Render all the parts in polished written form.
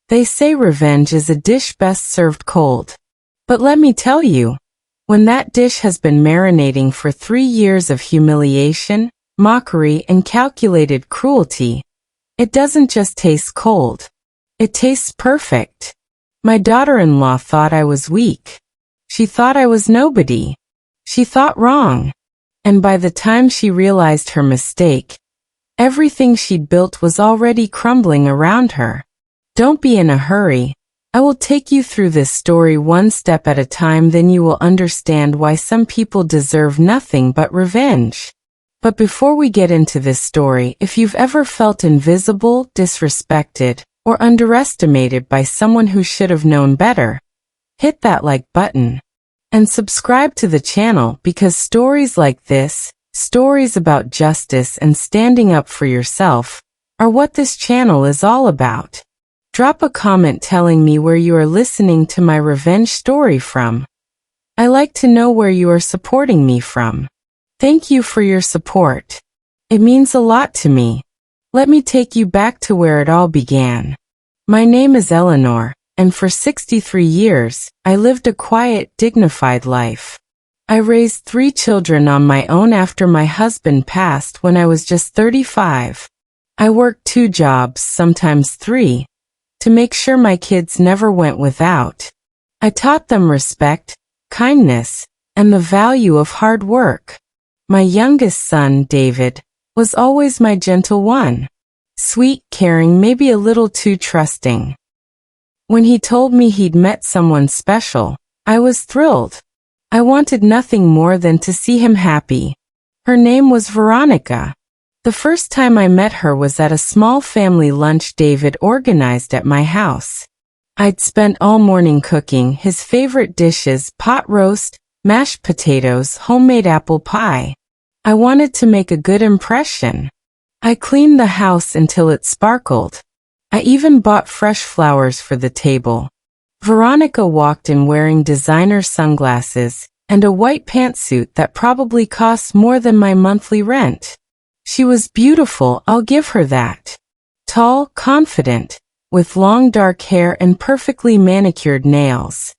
They say revenge is a dish best served cold. But let me tell you, when that dish has been marinating for 3 years of humiliation, mockery, and calculated cruelty, it doesn't just taste cold. It tastes perfect. My daughter-in-law thought I was weak. She thought I was nobody. She thought wrong. And by the time she realized her mistake, everything she'd built was already crumbling around her. Don't be in a hurry. I will take you through this story one step at a time, then you will understand why some people deserve nothing but revenge. But before we get into this story, if you've ever felt invisible, disrespected, or underestimated by someone who should have known better, hit that like button. And subscribe to the channel, because stories like this, stories about justice and standing up for yourself, are what this channel is all about. Drop a comment telling me where you are listening to my revenge story from. I like to know where you are supporting me from. Thank you for your support. It means a lot to me. Let me take you back to where it all began. My name is Eleanor, and for 63 years, I lived a quiet, dignified life. I raised 3 children on my own after my husband passed when I was just 35. I worked 2 jobs, sometimes 3, to make sure my kids never went without. I taught them respect, kindness, and the value of hard work. My youngest son, David, was always my gentle one. Sweet, caring, maybe a little too trusting. When he told me he'd met someone special, I was thrilled. I wanted nothing more than to see him happy. Her name was Veronica. The first time I met her was at a small family lunch David organized at my house. I'd spent all morning cooking his favorite dishes: pot roast, mashed potatoes, homemade apple pie. I wanted to make a good impression. I cleaned the house until it sparkled. I even bought fresh flowers for the table. Veronica walked in wearing designer sunglasses and a white pantsuit that probably cost more than my monthly rent. She was beautiful, I'll give her that. Tall, confident, with long dark hair and perfectly manicured nails.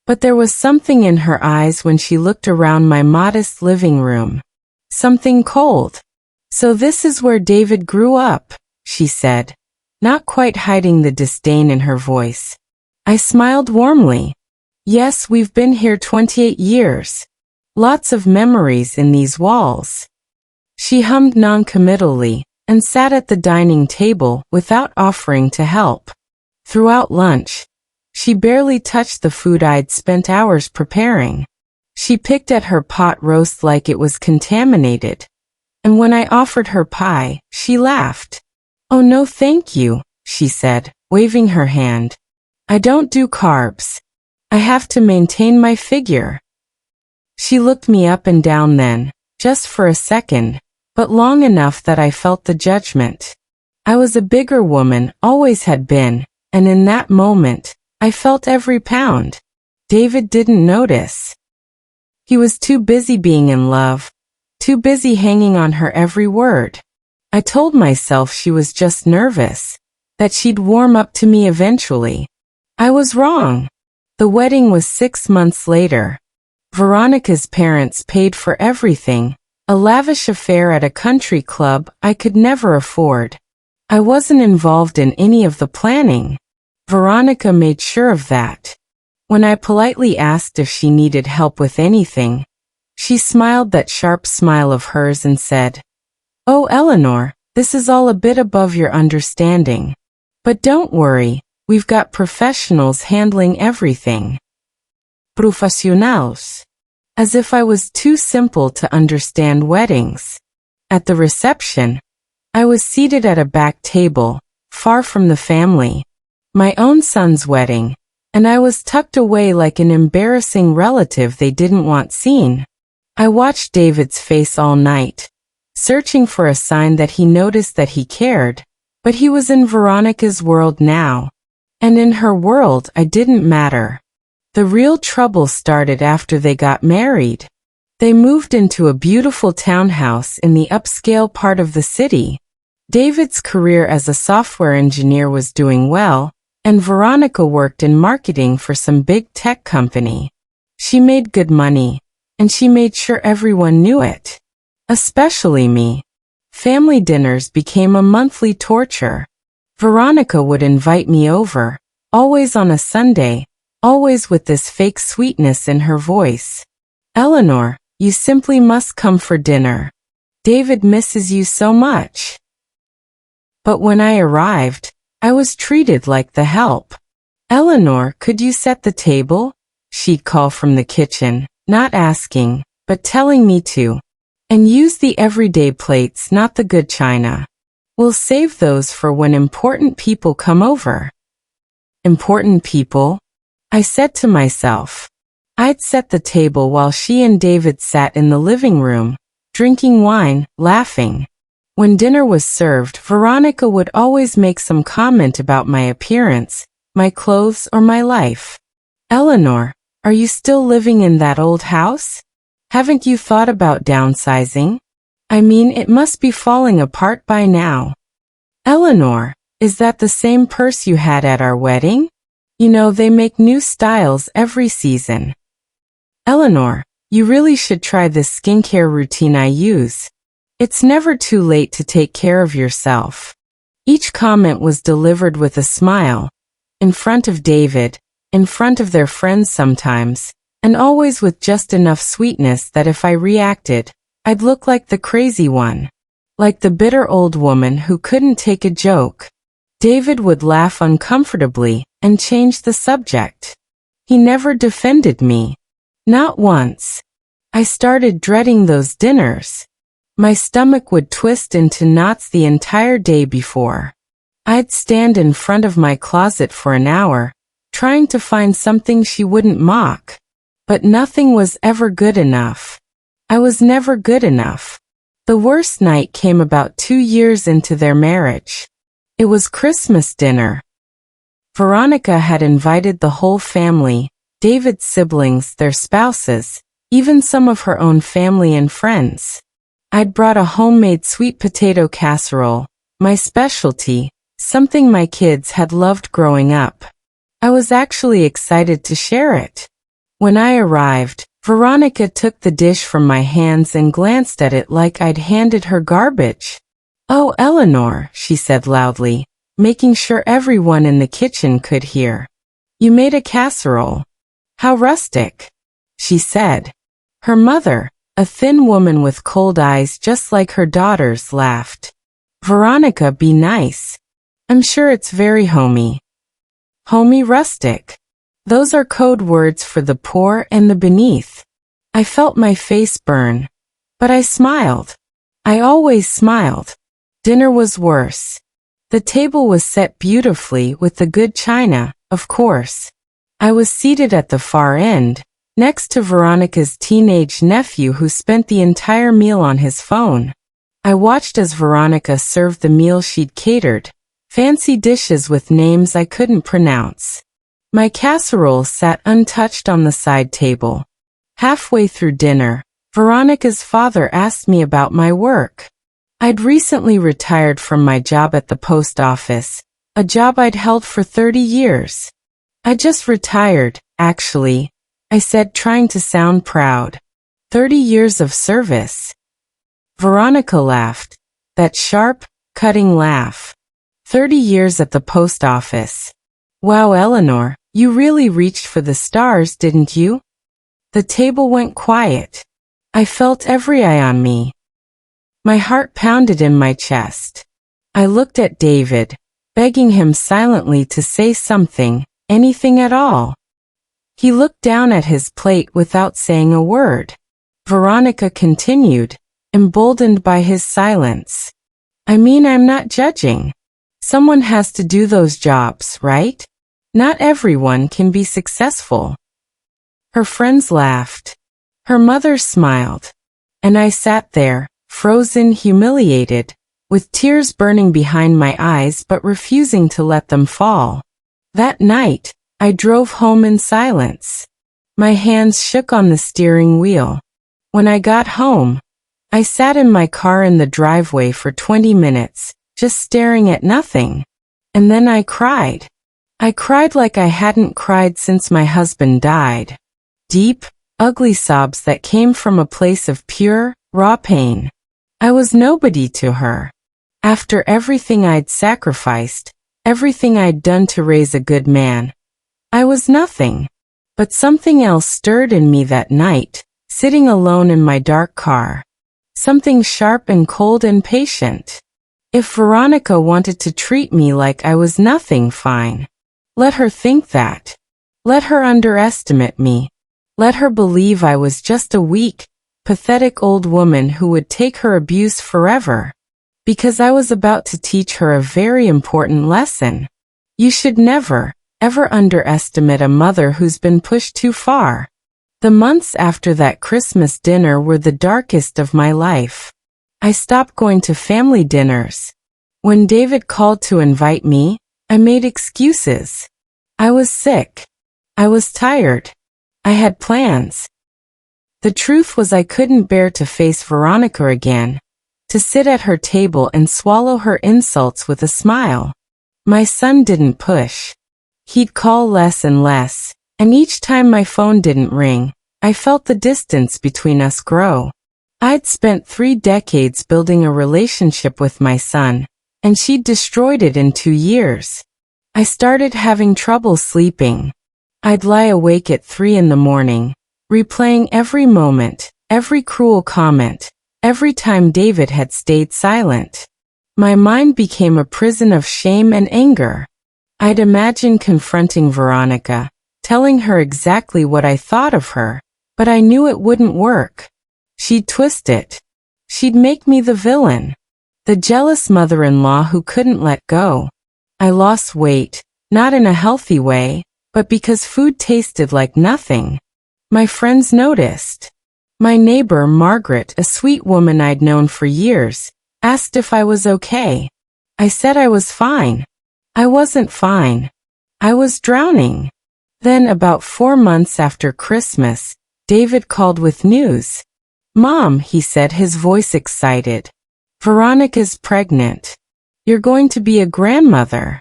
But there was something in her eyes when she looked around my modest living room. Something cold. "So this is where David grew up," she said, not quite hiding the disdain in her voice. I smiled warmly. "Yes, we've been here 28 years. Lots of memories in these walls." She hummed noncommittally and sat at the dining table without offering to help. Throughout lunch, she barely touched the food I'd spent hours preparing. She picked at her pot roast like it was contaminated. And when I offered her pie, she laughed. "Oh no, thank you," she said, waving her hand. "I don't do carbs. I have to maintain my figure." She looked me up and down then, just for a second, but long enough that I felt the judgment. I was a bigger woman, always had been, and in that moment, I felt every pound. David didn't notice. He was too busy being in love, too busy hanging on her every word. I told myself she was just nervous, that she'd warm up to me eventually. I was wrong. The wedding was 6 months later. Veronica's parents paid for everything, a lavish affair at a country club I could never afford. I wasn't involved in any of the planning. Veronica made sure of that. When I politely asked if she needed help with anything, she smiled that sharp smile of hers and said, "Oh, Eleanor, this is all a bit above your understanding. But don't worry, we've got professionals handling everything." Profissionals. As if I was too simple to understand weddings. At the reception, I was seated at a back table, far from the family. My own son's wedding, and I was tucked away like an embarrassing relative they didn't want seen. I watched David's face all night, searching for a sign that he noticed that he cared, but he was in Veronica's world now. And in her world, I didn't matter. The real trouble started after they got married. They moved into a beautiful townhouse in the upscale part of the city. David's career as a software engineer was doing well, and Veronica worked in marketing for some big tech company. She made good money, and she made sure everyone knew it. Especially me. Family dinners became a monthly torture. Veronica would invite me over, always on a Sunday, always with this fake sweetness in her voice. "Eleanor, you simply must come for dinner. David misses you so much." But when I arrived, I was treated like the help. "Eleanor, could you set the table?" she'd call from the kitchen, not asking, but telling me to. "And use the everyday plates, not the good china. We'll save those for when important people come over." Important people? I said to myself. I'd set the table while she and David sat in the living room, drinking wine, laughing. When dinner was served, Veronica would always make some comment about my appearance, my clothes, or my life. "Eleanor, are you still living in that old house? Haven't you thought about downsizing? I mean, it must be falling apart by now." "Eleanor, is that the same purse you had at our wedding? You know, they make new styles every season." "Eleanor, you really should try this skincare routine I use. It's never too late to take care of yourself." Each comment was delivered with a smile, in front of David, in front of their friends sometimes, and always with just enough sweetness that if I reacted, I'd look like the crazy one. Like the bitter old woman who couldn't take a joke. David would laugh uncomfortably and change the subject. He never defended me. Not once. I started dreading those dinners. My stomach would twist into knots the entire day before. I'd stand in front of my closet for an hour, trying to find something she wouldn't mock. But nothing was ever good enough. I was never good enough. The worst night came about 2 years into their marriage. It was Christmas dinner. Veronica had invited the whole family, David's siblings, their spouses, even some of her own family and friends. I'd brought a homemade sweet potato casserole, my specialty, something my kids had loved growing up. I was actually excited to share it. When I arrived, Veronica took the dish from my hands and glanced at it like I'd handed her garbage. "Oh, Eleanor," she said loudly, making sure everyone in the kitchen could hear. "You made a casserole. How rustic," she said. Her mother, a thin woman with cold eyes just like her daughters, laughed. "Veronica, be nice. I'm sure it's very homey." Homey, rustic. Those are code words for the poor and the beneath. I felt my face burn. But I smiled. I always smiled. Dinner was worse. The table was set beautifully with the good china, of course. I was seated at the far end, next to Veronica's teenage nephew who spent the entire meal on his phone. I watched as Veronica served the meal she'd catered, fancy dishes with names I couldn't pronounce. My casserole sat untouched on the side table. Halfway through dinner, Veronica's father asked me about my work. I'd recently retired from my job at the post office, a job I'd held for 30 years. "I just retired, actually," I said, trying to sound proud. 30 years of service. Veronica laughed, that sharp, cutting laugh. 30 years at the post office. "Wow, Eleanor, you really reached for the stars, didn't you?" The table went quiet. I felt every eye on me. My heart pounded in my chest. I looked at David, begging him silently to say something, anything at all. He looked down at his plate without saying a word. Veronica continued, emboldened by his silence. "I mean, I'm not judging. Someone has to do those jobs, right? Not everyone can be successful." Her friends laughed. Her mother smiled. And I sat there, frozen, humiliated, with tears burning behind my eyes but refusing to let them fall. That night, I drove home in silence. My hands shook on the steering wheel. When I got home, I sat in my car in the driveway for 20 minutes, just staring at nothing. And then I cried. I cried like I hadn't cried since my husband died. Deep, ugly sobs that came from a place of pure, raw pain. I was nobody to her. After everything I'd sacrificed, everything I'd done to raise a good man, I was nothing. But something else stirred in me that night, sitting alone in my dark car. Something sharp and cold and patient. If Veronica wanted to treat me like I was nothing, fine. Let her think that. Let her underestimate me. Let her believe I was just a weak, pathetic old woman who would take her abuse forever. Because I was about to teach her a very important lesson. You should never, ever underestimate a mother who's been pushed too far. The months after that Christmas dinner were the darkest of my life. I stopped going to family dinners. When David called to invite me, I made excuses. I was sick. I was tired. I had plans. The truth was I couldn't bear to face Veronica again, to sit at her table and swallow her insults with a smile. My son didn't push. He'd call less and less, and each time my phone didn't ring, I felt the distance between us grow. I'd spent 3 decades building a relationship with my son, and she'd destroyed it in 2 years. I started having trouble sleeping. I'd lie awake at 3 in the morning, replaying every moment, every cruel comment, every time David had stayed silent. My mind became a prison of shame and anger. I'd imagine confronting Veronica, telling her exactly what I thought of her, but I knew it wouldn't work. She'd twist it. She'd make me the villain, the jealous mother-in-law who couldn't let go. I lost weight, not in a healthy way, but because food tasted like nothing. My friends noticed. My neighbor, Margaret, a sweet woman I'd known for years, asked if I was okay. I said I was fine. I wasn't fine. I was drowning. Then, about 4 months after Christmas, David called with news. "Mom," he said, his voice excited. "Veronica's pregnant. You're going to be a grandmother."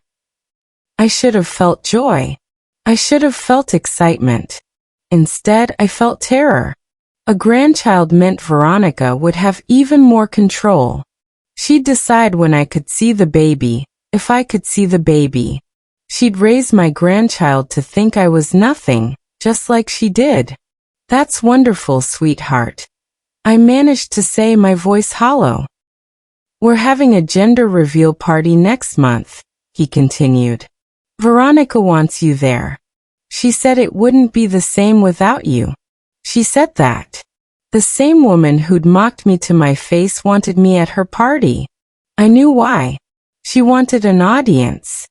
I should have felt joy. I should have felt excitement. Instead, I felt terror. A grandchild meant Veronica would have even more control. She'd decide when I could see the baby, if I could see the baby. She'd raise my grandchild to think I was nothing, just like she did. "That's wonderful, sweetheart." I managed to say, my voice hollow. "We're having a gender reveal party next month," he continued. "Veronica wants you there. She said it wouldn't be the same without you." She said that. The same woman who'd mocked me to my face wanted me at her party. I knew why. She wanted an audience.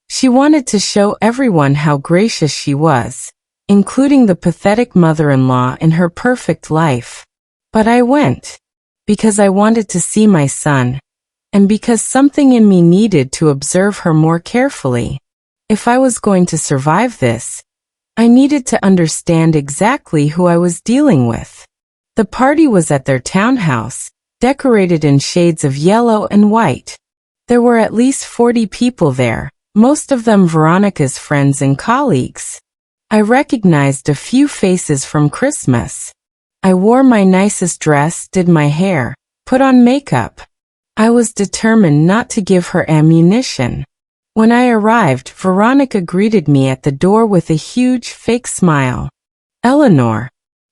She wanted to show everyone how gracious she was, including the pathetic mother-in-law in her perfect life. But I went. Because I wanted to see my son. And because something in me needed to observe her more carefully. If I was going to survive this, I needed to understand exactly who I was dealing with. The party was at their townhouse, decorated in shades of yellow and white. There were at least 40 people there, most of them Veronica's friends and colleagues. I recognized a few faces from Christmas. I wore my nicest dress, did my hair, put on makeup. I was determined not to give her ammunition. When I arrived, Veronica greeted me at the door with a huge, fake smile. "Eleanor,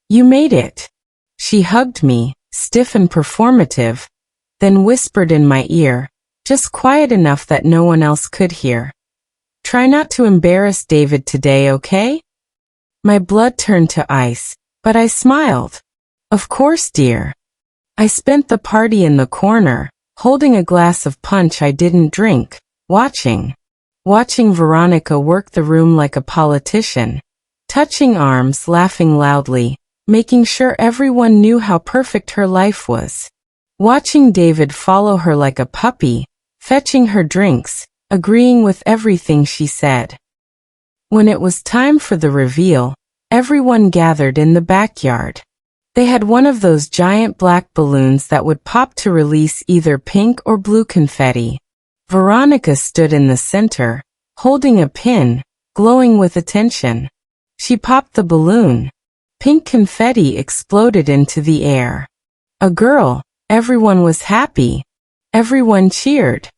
you made it." She hugged me, stiff and performative, then whispered in my ear, just quiet enough that no one else could hear. "Try not to embarrass David today, okay?" My blood turned to ice, but I smiled. "Of course, dear." I spent the party in the corner, holding a glass of punch I didn't drink, watching Veronica work the room like a politician, touching arms, laughing loudly, making sure everyone knew how perfect her life was. Watching David follow her like a puppy, fetching her drinks, agreeing with everything she said. When it was time for the reveal, everyone gathered in the backyard. They had one of those giant black balloons that would pop to release either pink or blue confetti. Veronica stood in the center, holding a pin, glowing with attention. She popped the balloon. Pink confetti exploded into the air. A girl. Everyone was happy. Everyone cheered.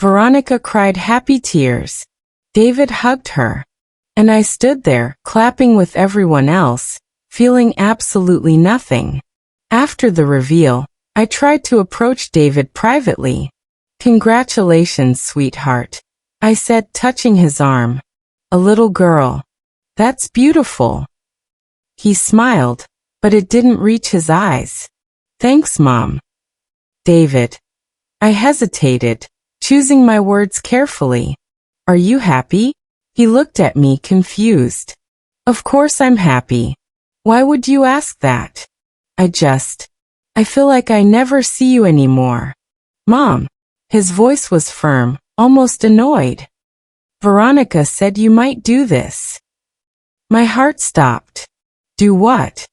Veronica cried happy tears. David hugged her. And I stood there, clapping with everyone else, feeling absolutely nothing. After the reveal, I tried to approach David privately. "Congratulations, sweetheart," I said, touching his arm. "A little girl. That's beautiful." He smiled, but it didn't reach his eyes. "Thanks, Mom." "David." I hesitated, choosing my words carefully. "Are you happy?" He looked at me confused. "Of course I'm happy. Why would you ask that?" I feel like I never see you anymore." "Mom." His voice was firm, almost annoyed. "Veronica said you might do this." My heart stopped. "Do what?"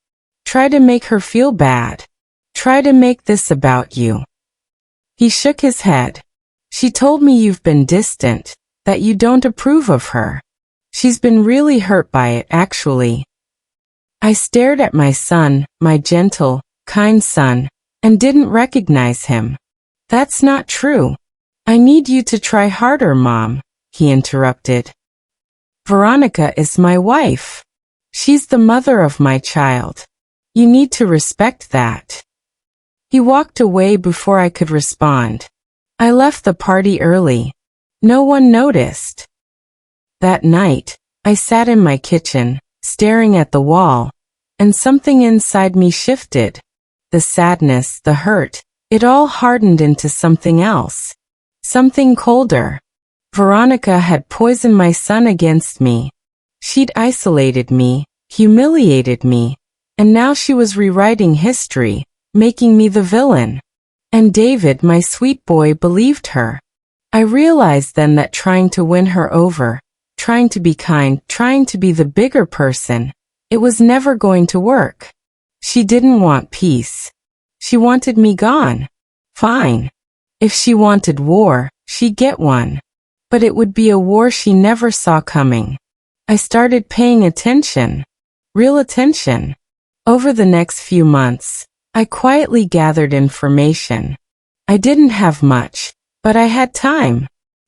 "Try to make her feel bad. Try to make this about you." He shook his head. "She told me you've been distant, that you don't approve of her. She's been really hurt by it, actually." I stared at my son, my gentle, kind son, and didn't recognize him. "That's not true. I need you to try harder, Mom," he interrupted. "Veronica is my wife. She's the mother of my child. You need to respect that." He walked away before I could respond. I left the party early. No one noticed. That night, I sat in my kitchen, staring at the wall, and something inside me shifted. The sadness, the hurt, it all hardened into something else. Something colder. Veronica had poisoned my son against me. She'd isolated me, humiliated me, and now she was rewriting history, making me the villain. And David, my sweet boy, believed her. I realized then that trying to win her over, trying to be kind, trying to be the bigger person, it was never going to work. She didn't want peace. She wanted me gone. Fine. If she wanted war, she'd get one. But it would be a war she never saw coming. I started paying attention. Real attention. Over the next few months, I quietly gathered information. I didn't have much, but I had time.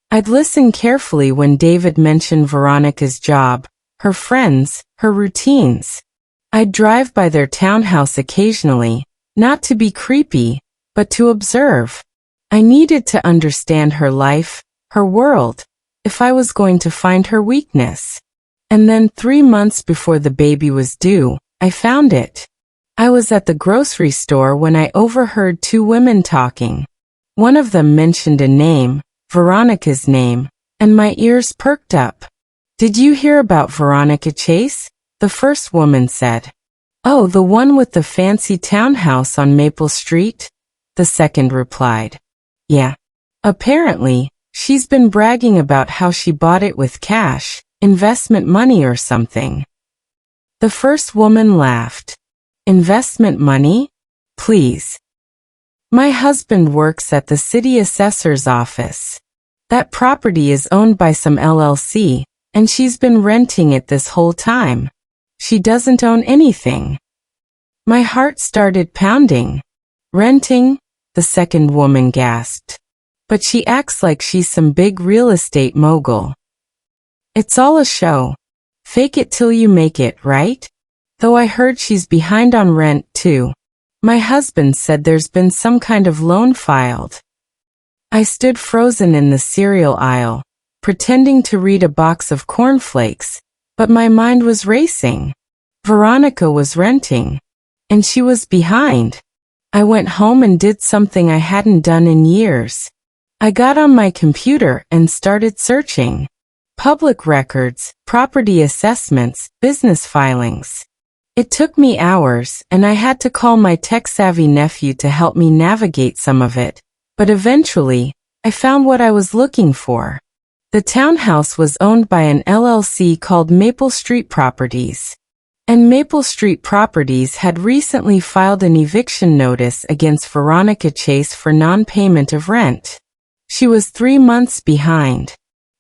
I'd listen carefully when David mentioned Veronica's job, her friends, her routines. I'd drive by their townhouse occasionally, not to be creepy, but to observe. I needed to understand her life, her world, if I was going to find her weakness. And then 3 months before the baby was due, I found it. I was at the grocery store when I overheard 2 women talking. One of them mentioned a name, Veronica's name, and my ears perked up. "Did you hear about Veronica Chase?" the first woman said. "Oh, the one with the fancy townhouse on Maple Street?" the second replied. "Yeah. Apparently, she's been bragging about how she bought it with cash, investment money or something." The first woman laughed. "Investment money? Please. My husband works at the city assessor's office. That property is owned by some LLC, and she's been renting it this whole time. She doesn't own anything." My heart started pounding. "Renting?" the second woman gasped. "But she acts like she's some big real estate mogul." "It's all a show. Fake it till you make it, right? Though I heard she's behind on rent, too. My husband said there's been some kind of loan filed." I stood frozen in the cereal aisle, pretending to read a box of cornflakes, but my mind was racing. Veronica was renting, and she was behind. I went home and did something I hadn't done in years. I got on my computer and started searching. Public records, property assessments, business filings. It took me hours, and I had to call my tech-savvy nephew to help me navigate some of it, but eventually, I found what I was looking for. The townhouse was owned by an LLC called Maple Street Properties. And Maple Street Properties had recently filed an eviction notice against Veronica Chase for non-payment of rent. She was 3 months behind.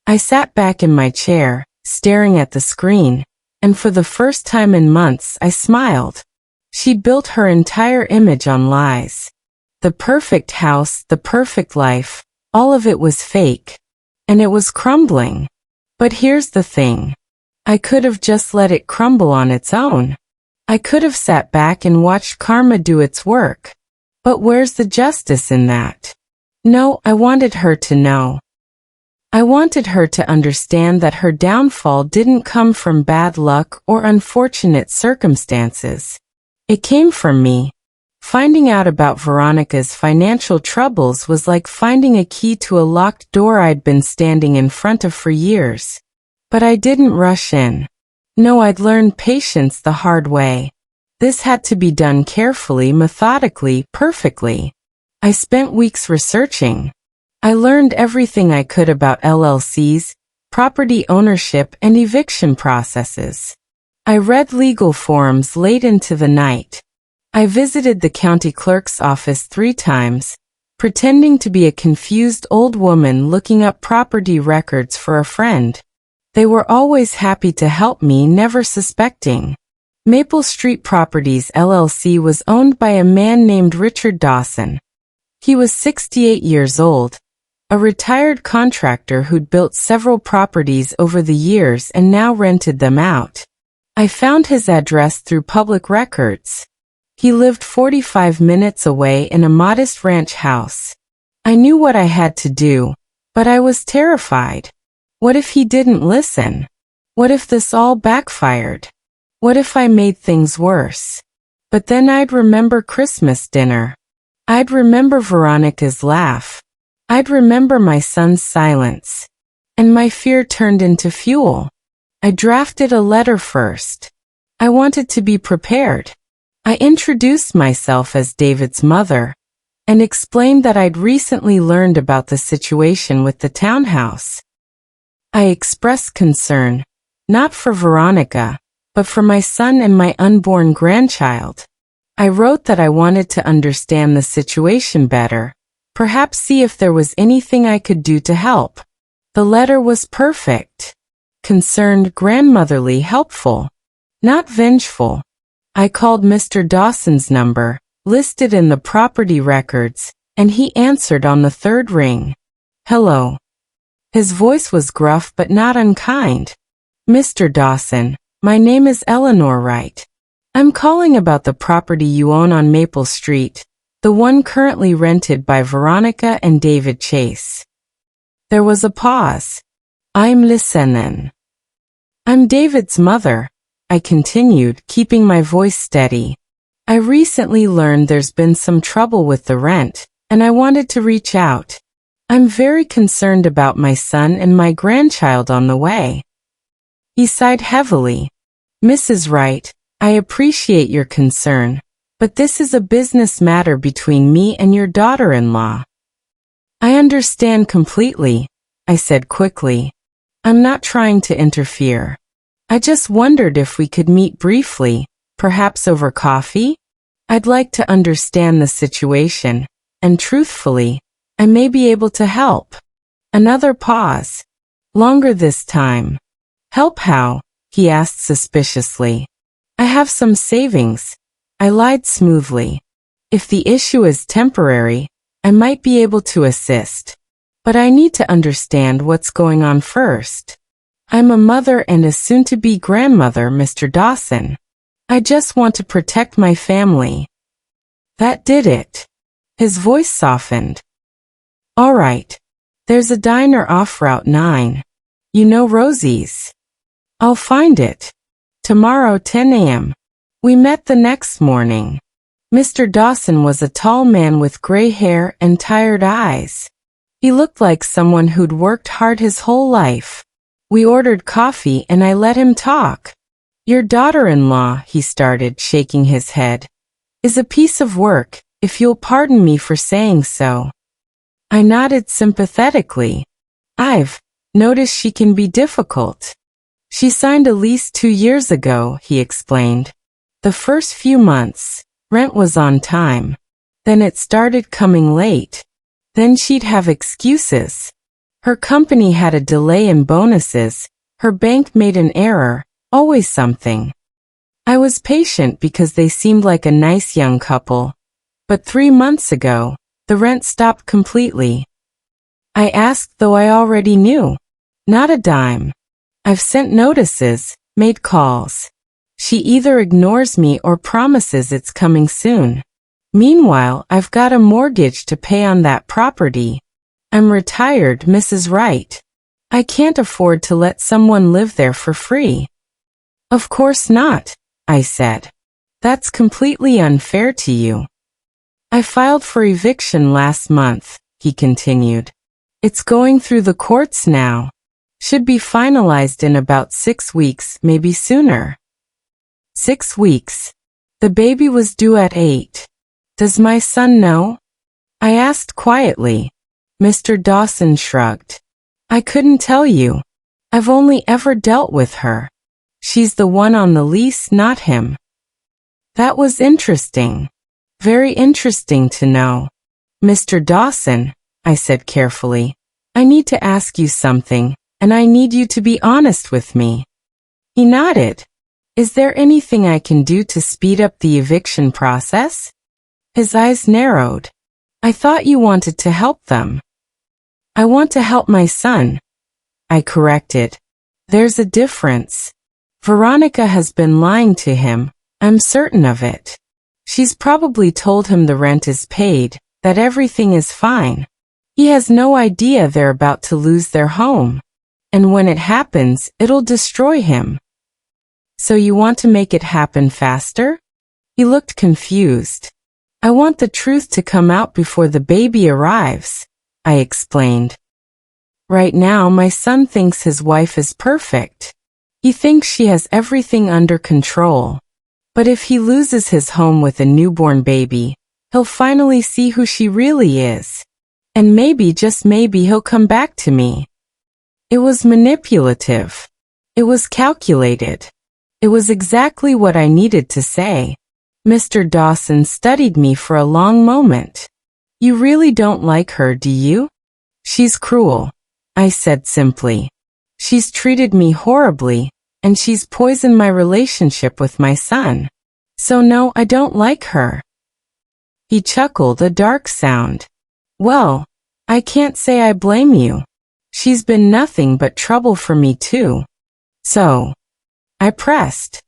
I sat back in my chair, staring at the screen, and for the first time in months I smiled. She built her entire image on lies. The perfect house, the perfect life, all of it was fake. And it was crumbling. But here's the thing. I could have just let it crumble on its own. I could have sat back and watched karma do its work. But where's the justice in that? No, I wanted her to know. I wanted her to understand that her downfall didn't come from bad luck or unfortunate circumstances. It came from me. Finding out about Veronica's financial troubles was like finding a key to a locked door I'd been standing in front of for years. But I didn't rush in. No, I'd learned patience the hard way. This had to be done carefully, methodically, perfectly. I spent weeks researching. I learned everything I could about LLCs, property ownership, and eviction processes. I read legal forums late into the night. I visited the county clerk's office 3 times, pretending to be a confused old woman looking up property records for a friend. They were always happy to help me, never suspecting. Maple Street Properties LLC was owned by a man named Richard Dawson. He was 68 years old, a retired contractor who'd built several properties over the years and now rented them out. I found his address through public records. He lived 45 minutes away in a modest ranch house. I knew what I had to do, but I was terrified. What if he didn't listen? What if this all backfired? What if I made things worse? But then I'd remember Christmas dinner. I'd remember Veronica's laugh. I'd remember my son's silence. And my fear turned into fuel. I drafted a letter first. I wanted to be prepared. I introduced myself as David's mother and explained that I'd recently learned about the situation with the townhouse. I expressed concern, not for Veronica, but for my son and my unborn grandchild. I wrote that I wanted to understand the situation better, perhaps see if there was anything I could do to help. The letter was perfect. Concerned, grandmotherly, helpful, not vengeful. I called Mr. Dawson's number, listed in the property records, and he answered on the 3rd ring. Hello. His voice was gruff but not unkind. Mr. Dawson, my name is Eleanor Wright. I'm calling about the property you own on Maple Street, the one currently rented by Veronica and David Chase. There was a pause. I'm listening. I'm David's mother, I continued, keeping my voice steady. I recently learned there's been some trouble with the rent, and I wanted to reach out. I'm very concerned about my son and my grandchild on the way. He sighed heavily. Mrs. Wright, I appreciate your concern, but this is a business matter between me and your daughter-in-law. I understand completely, I said quickly. I'm not trying to interfere. I just wondered if we could meet briefly, perhaps over coffee? I'd like to understand the situation, and truthfully, I may be able to help. Another pause. Longer this time. Help how? He asked suspiciously. I have some savings. I lied smoothly. If the issue is temporary, I might be able to assist. But I need to understand what's going on first. I'm a mother and a soon-to-be grandmother, Mr. Dawson. I just want to protect my family. That did it. His voice softened. All right. There's a diner off Route 9. You know Rosie's. I'll find it. Tomorrow 10 a.m. We met the next morning. Mr. Dawson was a tall man with gray hair and tired eyes. He looked like someone who'd worked hard his whole life. We ordered coffee and I let him talk. Your daughter-in-law, he started, shaking his head, is a piece of work, if you'll pardon me for saying so. I nodded sympathetically. I've noticed she can be difficult. She signed a lease 2 years ago, he explained. The first few months, rent was on time. Then it started coming late. Then she'd have excuses. Her company had a delay in bonuses, her bank made an error, always something. I was patient because they seemed like a nice young couple. But 3 months ago, the rent stopped completely. I asked, though I already knew. Not a dime. I've sent notices, made calls. She either ignores me or promises it's coming soon. Meanwhile, I've got a mortgage to pay on that property. I'm retired, Mrs. Wright. I can't afford to let someone live there for free. Of course not, I said. That's completely unfair to you. I filed for eviction last month, he continued. It's going through the courts now. Should be finalized in about 6 weeks, maybe sooner. 6 weeks. The baby was due at 8. Does my son know? I asked quietly. Mr. Dawson shrugged. I couldn't tell you. I've only ever dealt with her. She's the one on the lease, not him. That was interesting. Very interesting to know. Mr. Dawson, I said carefully, I need to ask you something, and I need you to be honest with me. He nodded. Is there anything I can do to speed up the eviction process? His eyes narrowed. I thought you wanted to help them. I want to help my son, I corrected. There's a difference. Veronica has been lying to him, I'm certain of it. She's probably told him the rent is paid, that everything is fine. He has no idea they're about to lose their home. And when it happens, it'll destroy him. So you want to make it happen faster? He looked confused. I want the truth to come out before the baby arrives, I explained. Right now, my son thinks his wife is perfect. He thinks she has everything under control. But if he loses his home with a newborn baby, he'll finally see who she really is. And maybe, just maybe, he'll come back to me. It was manipulative. It was calculated. It was exactly what I needed to say. Mr. Dawson studied me for a long moment. You really don't like her, do you? She's cruel, I said simply. She's treated me horribly, and she's poisoned my relationship with my son. So no, I don't like her. He chuckled, a dark sound. Well, I can't say I blame you. She's been nothing but trouble for me too. So, I pressed.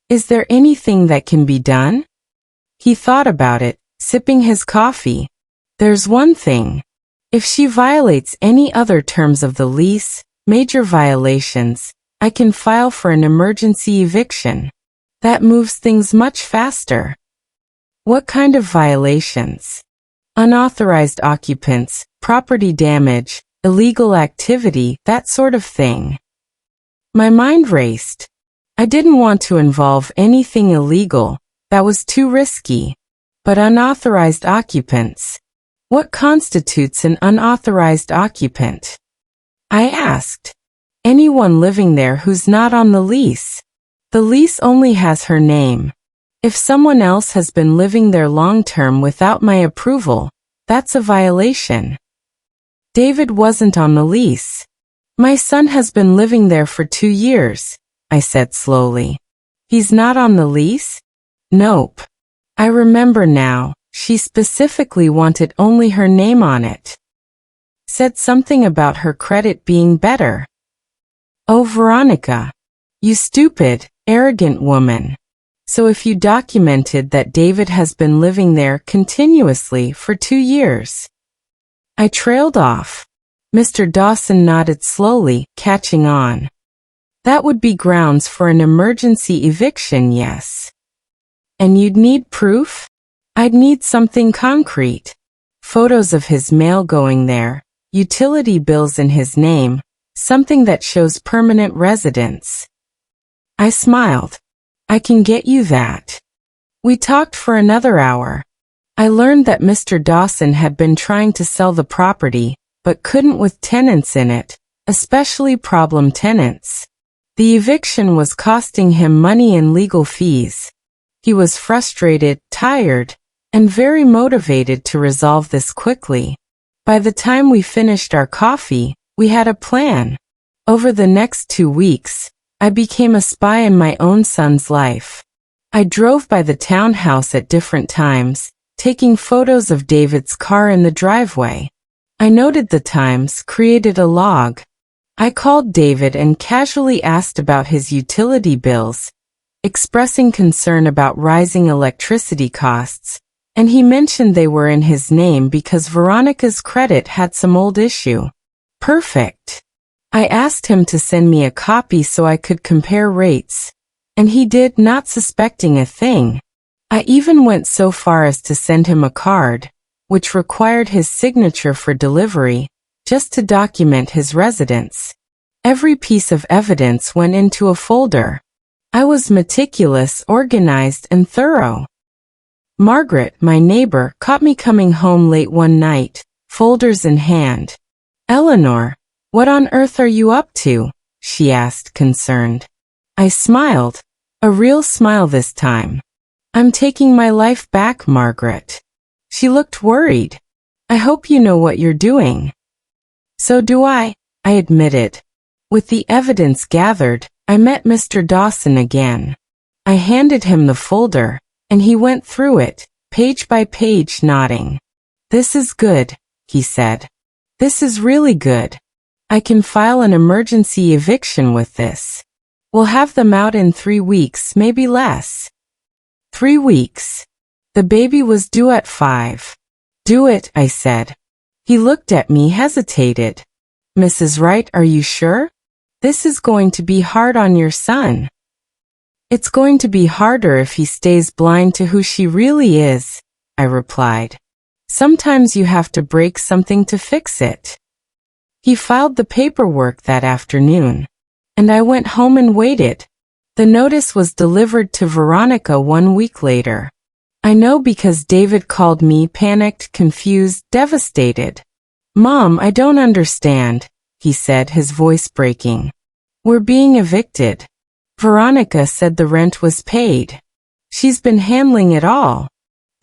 Is there anything that can be done? He thought about it, sipping his coffee. There's one thing. If she violates any other terms of the lease, major violations, I can file for an emergency eviction. That moves things much faster. What kind of violations? Unauthorized occupants, property damage, illegal activity, that sort of thing. My mind raced. I didn't want to involve anything illegal. That was too risky. But unauthorized occupants. What constitutes an unauthorized occupant? I asked. Anyone living there who's not on the lease. The lease only has her name. If someone else has been living there long-term without my approval, that's a violation. David wasn't on the lease. My son has been living there for 2 years, I said slowly. He's not on the lease? Nope. I remember now, she specifically wanted only her name on it. Said something about her credit being better. Oh, Veronica. You stupid, arrogant woman. So if you documented that David has been living there continuously for 2 years. I trailed off. Mr. Dawson nodded slowly, catching on. That would be grounds for an emergency eviction, yes. And you'd need proof? I'd need something concrete. Photos of his mail going there, utility bills in his name, something that shows permanent residence. I smiled. I can get you that. We talked for another hour. I learned that Mr. Dawson had been trying to sell the property, but couldn't with tenants in it, especially problem tenants. The eviction was costing him money in legal fees. He was frustrated, tired, and very motivated to resolve this quickly. By the time we finished our coffee, We had a plan. Over the next 2 weeks, I became a spy in my own son's life. I drove by the townhouse at different times, taking photos of David's car in the driveway. I noted the times, created a log. I called David and casually asked about his utility bills, expressing concern about rising electricity costs, and he mentioned they were in his name because Veronica's credit had some old issue. Perfect. I asked him to send me a copy so I could compare rates, and he did, not suspecting a thing. I even went so far as to send him a card, which required his signature for delivery, just to document his residence. Every piece of evidence went into a folder. I was meticulous, organized, and thorough. Margaret, my neighbor, caught me coming home late one night, folders in hand. "Eleanor, what on earth are you up to?" she asked, concerned. I smiled, a real smile this time. "I'm taking my life back, Margaret." She looked worried. "I hope you know what you're doing." "So do I admitted. With the evidence gathered, I met Mr. Dawson again. I handed him the folder, and he went through it, page by page, nodding. "This is good," he said. "This is really good. I can file an emergency eviction with this. We'll have them out in 3 weeks, maybe less." 3 weeks. The baby was due at 5. "Do it," I said. He looked at me, hesitated. "Mrs. Wright, are you sure? This is going to be hard on your son." "It's going to be harder if he stays blind to who she really is," I replied. "Sometimes you have to break something to fix it." He filed the paperwork that afternoon, and I went home and waited. The notice was delivered to Veronica 1 week later. I know because David called me, panicked, confused, devastated. "Mom, I don't understand," he said, his voice breaking. "We're being evicted. Veronica said the rent was paid. She's been handling it all.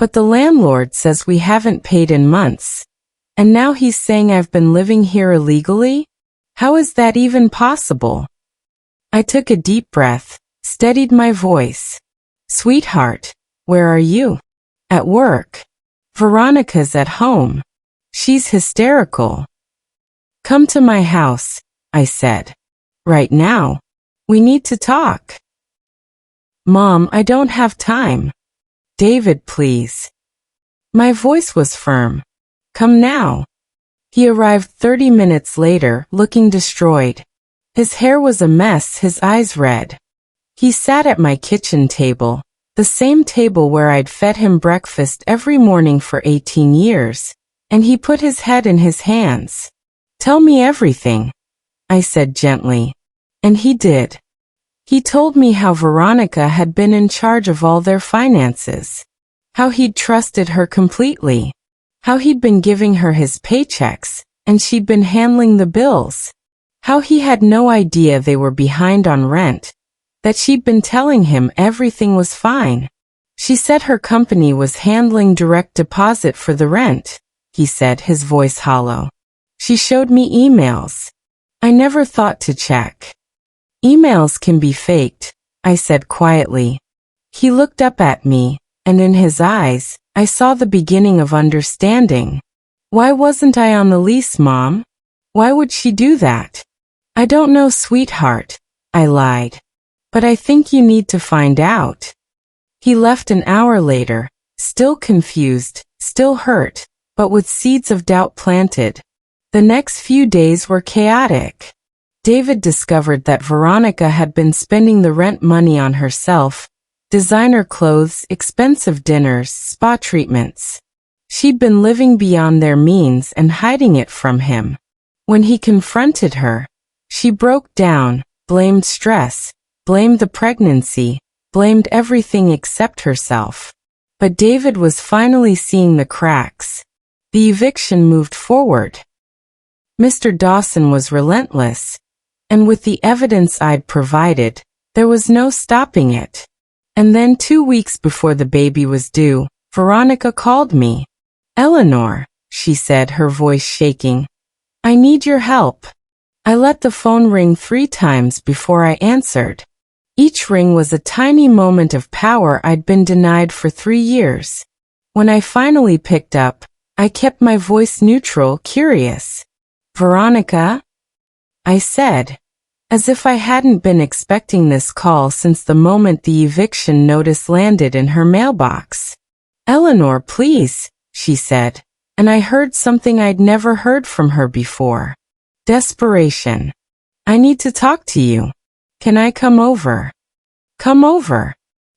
But the landlord says we haven't paid in months. And now he's saying I've been living here illegally? How is that even possible?" I took a deep breath, steadied my voice. "Sweetheart, where are you?" "At work. Veronica's at home. She's hysterical." "Come to my house," I said. "Right now. We need to talk." "Mom, I don't have time." "David, please." My voice was firm. "Come now." He arrived 30 minutes later, looking destroyed. His hair was a mess, his eyes red. He sat at my kitchen table, the same table where I'd fed him breakfast every morning for 18 years, and he put his head in his hands. "Tell me everything," I said gently. And he did. He told me how Veronica had been in charge of all their finances, how he'd trusted her completely, how he'd been giving her his paychecks, and she'd been handling the bills, how he had no idea they were behind on rent, that she'd been telling him everything was fine. She said her company was handling direct deposit for the rent, he said, his voice hollow. She showed me emails. I never thought to check. "Emails can be faked," I said quietly. He looked up at me, and in his eyes, I saw the beginning of understanding. "Why wasn't I on the lease, Mom? Why would she do that?" "I don't know, sweetheart," I lied. "But I think you need to find out." He left an hour later, still confused, still hurt, but with seeds of doubt planted. The next few days were chaotic. David discovered that Veronica had been spending the rent money on herself, designer clothes, expensive dinners, spa treatments. She'd been living beyond their means and hiding it from him. When he confronted her, she broke down, blamed stress, blamed the pregnancy, blamed everything except herself. But David was finally seeing the cracks. The eviction moved forward. Mr. Dawson was relentless, and with the evidence I'd provided, there was no stopping it. And then 2 weeks before the baby was due, Veronica called me. "Eleanor," she said, her voice shaking, "I need your help. I let the phone ring 3 times before I answered. Each ring was a tiny moment of power I'd been denied for 3 years. When I finally picked up, I kept my voice neutral, curious. "Veronica?" I said, as if I hadn't been expecting this call since the moment the eviction notice landed in her mailbox. "Eleanor, please," she said, and I heard something I'd never heard from her before. Desperation. "I need to talk to you. Can I come over?" Come over.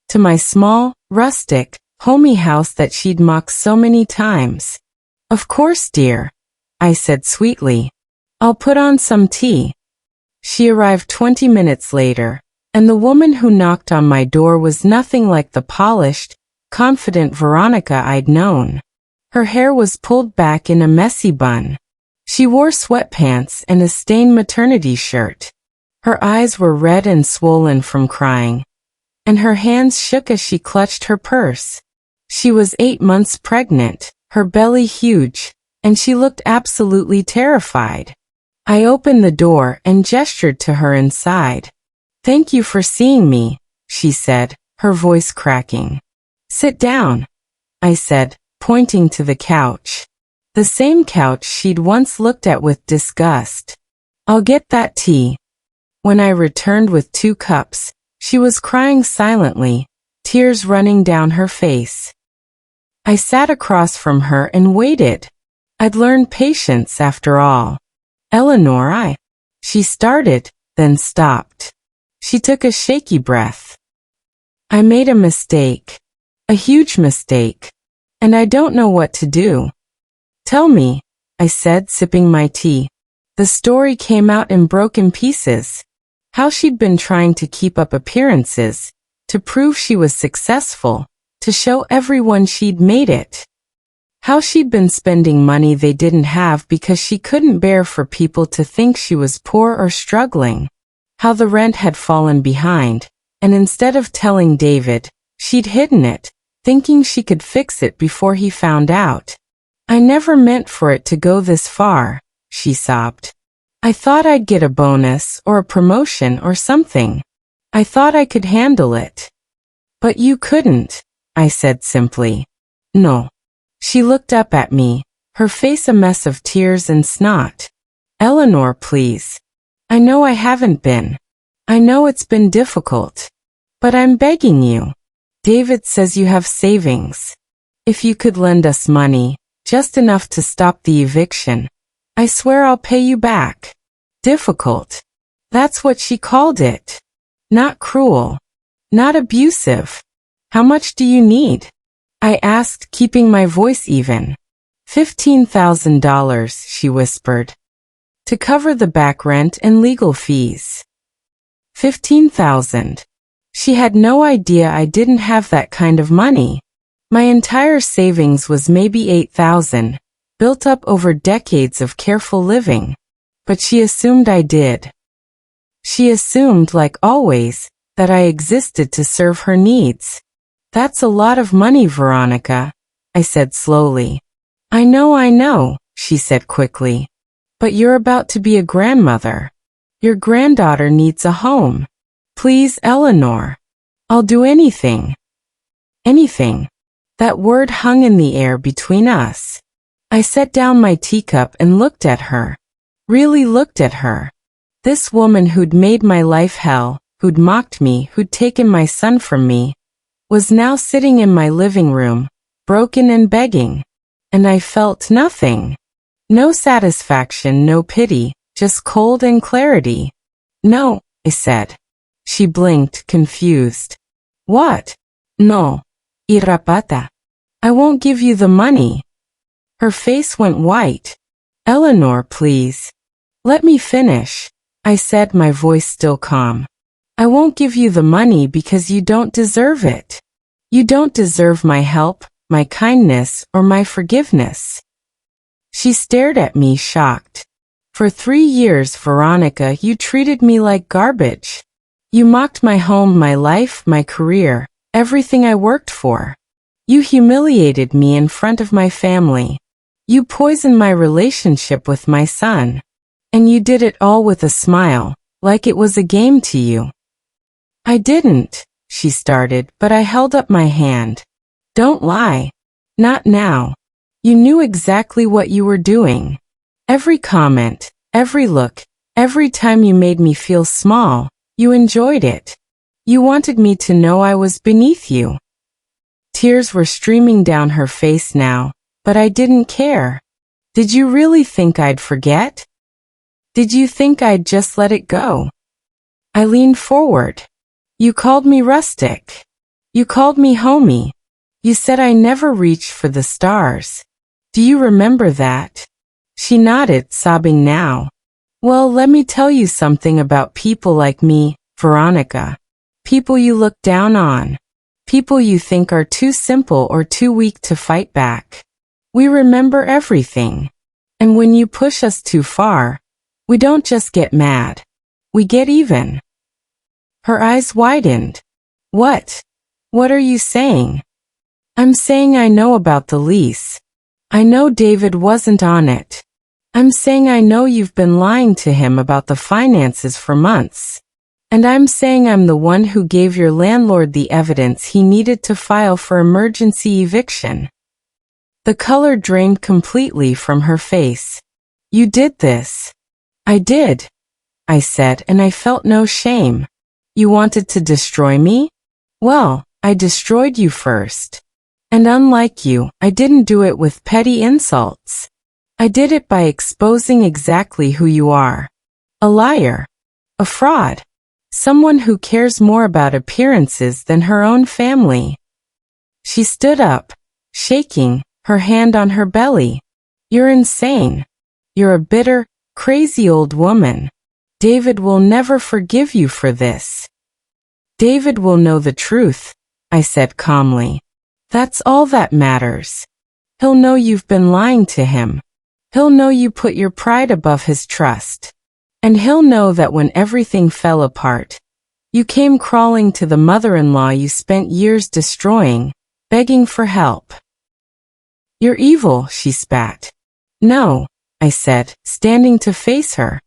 To my small, rustic, homey house that she'd mocked so many times. "Of course, dear," I said sweetly. "I'll put on some tea." She arrived 20 minutes later, and the woman who knocked on my door was nothing like the polished, confident Veronica I'd known. Her hair was pulled back in a messy bun. She wore sweatpants and a stained maternity shirt. Her eyes were red and swollen from crying, and her hands shook as she clutched her purse. She was 8 months pregnant, her belly huge, and she looked absolutely terrified. I opened the door and gestured to her inside. "Thank you for seeing me," she said, her voice cracking. "Sit down," I said, pointing to the couch. The same couch she'd once looked at with disgust. "I'll get that tea." When I returned with 2 cups, she was crying silently, tears running down her face. I sat across from her and waited. I'd learned patience after all. "Eleanor, she started, then stopped. She took a shaky breath. "I made a mistake. A huge mistake. And I don't know what to do." "Tell me," I said, sipping my tea. The story came out in broken pieces. How she'd been trying to keep up appearances, to prove she was successful, to show everyone she'd made it. How she'd been spending money they didn't have because she couldn't bear for people to think she was poor or struggling. How the rent had fallen behind, and instead of telling David, she'd hidden it, thinking she could fix it before he found out. "I never meant for it to go this far," she sobbed. "I thought I'd get a bonus or a promotion or something. I thought I could handle it." "But you couldn't," I said simply. "No." She looked up at me, her face a mess of tears and snot. "Eleanor, please. I know I haven't been. I know it's been difficult. But I'm begging you. David says you have savings. If you could lend us money, just enough to stop the eviction, I swear I'll pay you back." Difficult. That's what she called it. Not cruel. Not abusive. "How much do you need?" I asked, keeping my voice even. $15,000, she whispered. "To cover the back rent and legal fees." 15,000. She had no idea I didn't have that kind of money. My entire savings was maybe 8,000, built up over decades of careful living. But she assumed I did. She assumed, like always, that I existed to serve her needs. "That's a lot of money, Veronica," I said slowly. I know, she said quickly. "But you're about to be a grandmother. Your granddaughter needs a home. Please, Eleanor. I'll do anything." Anything. That word hung in the air between us. I set down my teacup and looked at her. Really looked at her. This woman who'd made my life hell, who'd mocked me, who'd taken my son from me, was now sitting in my living room, broken and begging. And I felt nothing. No satisfaction, no pity, just cold and clarity. "No," I said. She blinked, confused. "What?" "No. Irapata. I won't give you the money." Her face went white. "Eleanor, please. Let me finish," I said, my voice still calm. "I won't give you the money because you don't deserve it. You don't deserve my help, my kindness, or my forgiveness." She stared at me, shocked. "For 3 years, Veronica, you treated me like garbage. You mocked my home, my life, my career, everything I worked for. You humiliated me in front of my family. You poisoned my relationship with my son. And you did it all with a smile, like it was a game to you. I didn't, she started, but I held up my hand. Don't lie. Not now. You knew exactly what you were doing. Every comment, every look, every time you made me feel small, you enjoyed it. You wanted me to know I was beneath you. Tears were streaming down her face now, but I didn't care. Did you really think I'd forget? Did you think I'd just let it go? I leaned forward. You called me rustic. You called me homey. You said I never reached for the stars. Do you remember that? She nodded, sobbing now. Well, let me tell you something about people like me, Veronica. People you look down on. People you think are too simple or too weak to fight back. We remember everything. And when you push us too far, we don't just get mad. We get even. Her eyes widened. What? What are you saying? I'm saying I know about the lease. I know David wasn't on it. I'm saying I know you've been lying to him about the finances for months. And I'm saying I'm the one who gave your landlord the evidence he needed to file for emergency eviction. The color drained completely from her face. You did this. I did, I said, and I felt no shame. You wanted to destroy me? Well, I destroyed you first. And unlike you, I didn't do it with petty insults. I did it by exposing exactly who you are. A liar. A fraud. Someone who cares more about appearances than her own family. She stood up, shaking, her hand on her belly. You're insane. You're a bitter, crazy old woman. David will never forgive you for this. David will know the truth, I said calmly. That's all that matters. He'll know you've been lying to him. He'll know you put your pride above his trust. And he'll know that when everything fell apart, you came crawling to the mother-in-law you spent years destroying, begging for help. You're evil, she spat. No, I said, standing to face her.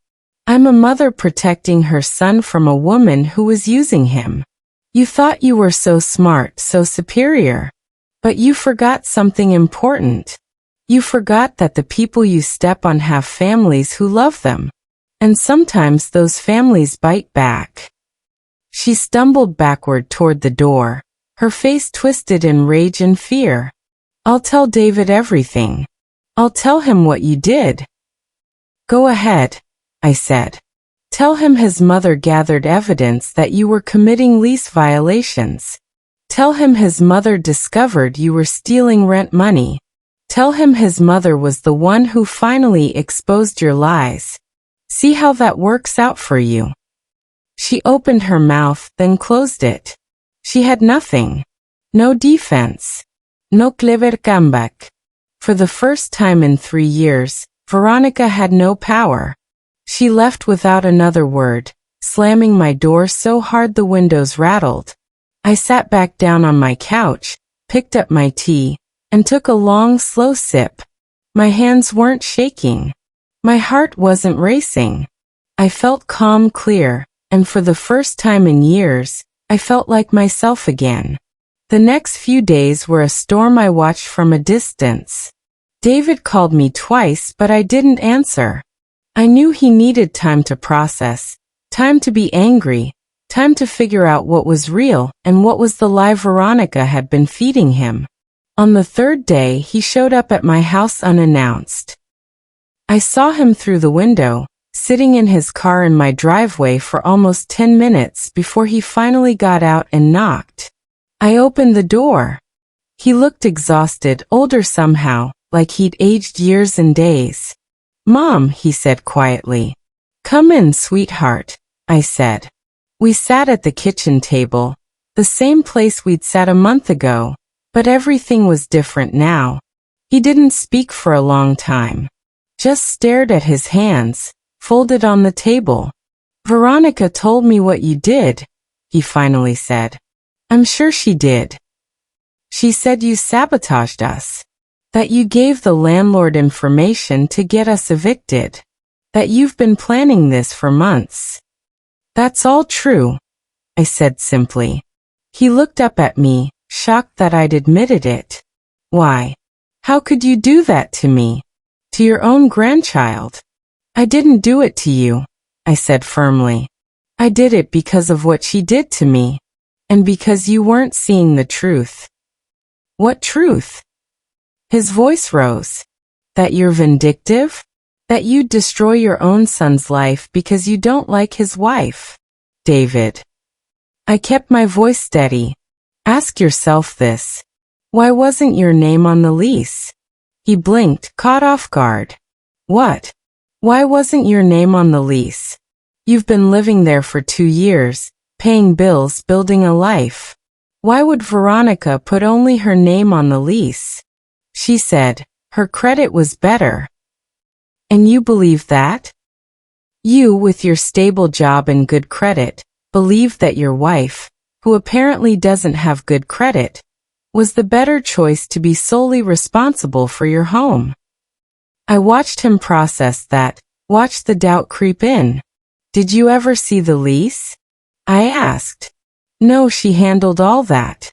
I'm a mother protecting her son from a woman who was using him. You thought you were so smart, so superior. But you forgot something important. You forgot that the people you step on have families who love them. And sometimes those families bite back. She stumbled backward toward the door, her face twisted in rage and fear. I'll tell David everything. I'll tell him what you did. Go ahead, I said. Tell him his mother gathered evidence that you were committing lease violations. Tell him his mother discovered you were stealing rent money. Tell him his mother was the one who finally exposed your lies. See how that works out for you. She opened her mouth, then closed it. She had nothing. No defense. No clever comeback. For the first time in 3 years, Veronica had no power. She left without another word, slamming my door so hard the windows rattled. I sat back down on my couch, picked up my tea, and took a long, slow sip. My hands weren't shaking. My heart wasn't racing. I felt calm, clear, and for the first time in years, I felt like myself again. The next few days were a storm I watched from a distance. David called me twice, but I didn't answer. I knew he needed time to process, time to be angry, time to figure out what was real and what was the lie Veronica had been feeding him. On the third day, he showed up at my house unannounced. I saw him through the window, sitting in his car in my driveway for almost 10 minutes before he finally got out and knocked. I opened the door. He looked exhausted, older somehow, like he'd aged years and days. Mom, he said quietly. Come in, sweetheart, I said. We sat at the kitchen table, the same place we'd sat a month ago, but everything was different now. He didn't speak for a long time. Just stared at his hands, folded on the table. Veronica told me what you did, he finally said. I'm sure she did. She said you sabotaged us. That you gave the landlord information to get us evicted. That you've been planning this for months. That's all true, I said simply. He looked up at me, shocked that I'd admitted it. Why? How could you do that to me? To your own grandchild? I didn't do it to you, I said firmly. I did it because of what she did to me. And because you weren't seeing the truth. What truth? His voice rose. That you're vindictive? That you'd destroy your own son's life because you don't like his wife. David. I kept my voice steady. Ask yourself this. Why wasn't your name on the lease? He blinked, caught off guard. What? Why wasn't your name on the lease? You've been living there for 2 years, paying bills, building a life. Why would Veronica put only her name on the lease? She said, her credit was better. And you believe that? You, with your stable job and good credit, believed that your wife, who apparently doesn't have good credit, was the better choice to be solely responsible for your home. I watched him process that, watched the doubt creep in. Did you ever see the lease? I asked. No, she handled all that.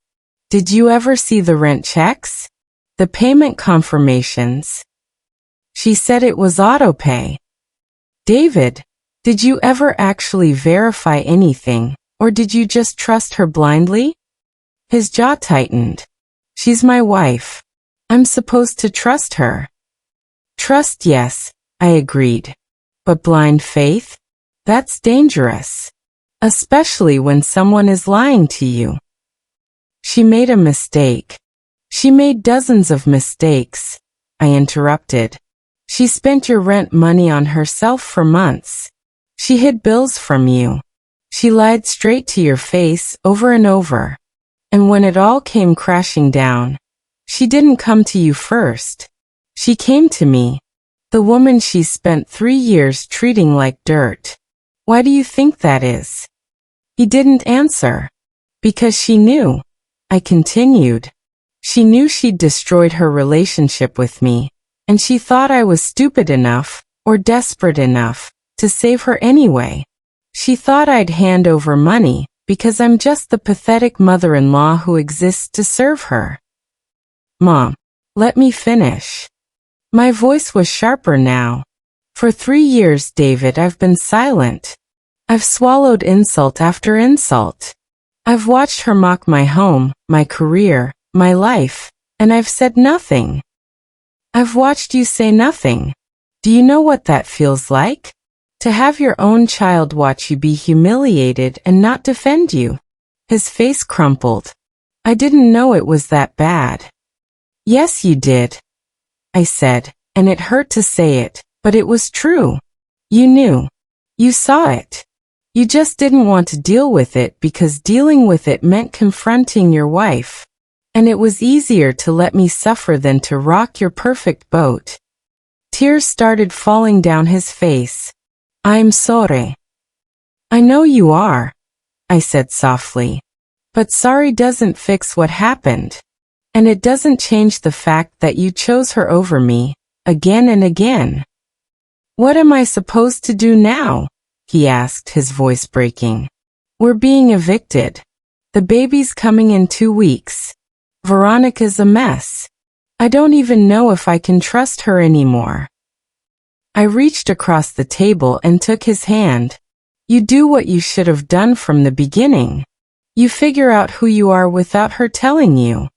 Did you ever see the rent checks? The payment confirmations? She said it was autopay. David, did you ever actually verify anything, or did you just trust her blindly? His jaw tightened. She's my wife. I'm supposed to trust her. Trust, yes, I agreed. But blind faith? That's dangerous. Especially when someone is lying to you. She made a mistake. She made dozens of mistakes, I interrupted. She spent your rent money on herself for months. She hid bills from you. She lied straight to your face over and over. And when it all came crashing down, she didn't come to you first. She came to me, the woman she spent 3 years treating like dirt. Why do you think that is? He didn't answer. Because she knew. I continued. She knew she'd destroyed her relationship with me, and she thought I was stupid enough, or desperate enough, to save her anyway. She thought I'd hand over money, because I'm just the pathetic mother-in-law who exists to serve her. Mom, let me finish. My voice was sharper now. For 3 years, David, I've been silent. I've swallowed insult after insult. I've watched her mock my home, my career, my life, and I've said nothing. I've watched you say nothing. Do you know what that feels like? To have your own child watch you be humiliated and not defend you. His face crumpled. I didn't know it was that bad. Yes, you did, I said, and it hurt to say it, but it was true. You knew. You saw it. You just didn't want to deal with it because dealing with it meant confronting your wife. And it was easier to let me suffer than to rock your perfect boat. Tears started falling down his face. I'm sorry. I know you are, I said softly. But sorry doesn't fix what happened. And it doesn't change the fact that you chose her over me, again and again. What am I supposed to do now? He asked, his voice breaking. We're being evicted. The baby's coming in 2 weeks. Veronica's a mess. I don't even know if I can trust her anymore. I reached across the table and took his hand. You do what you should have done from the beginning. You figure out who you are without her telling you.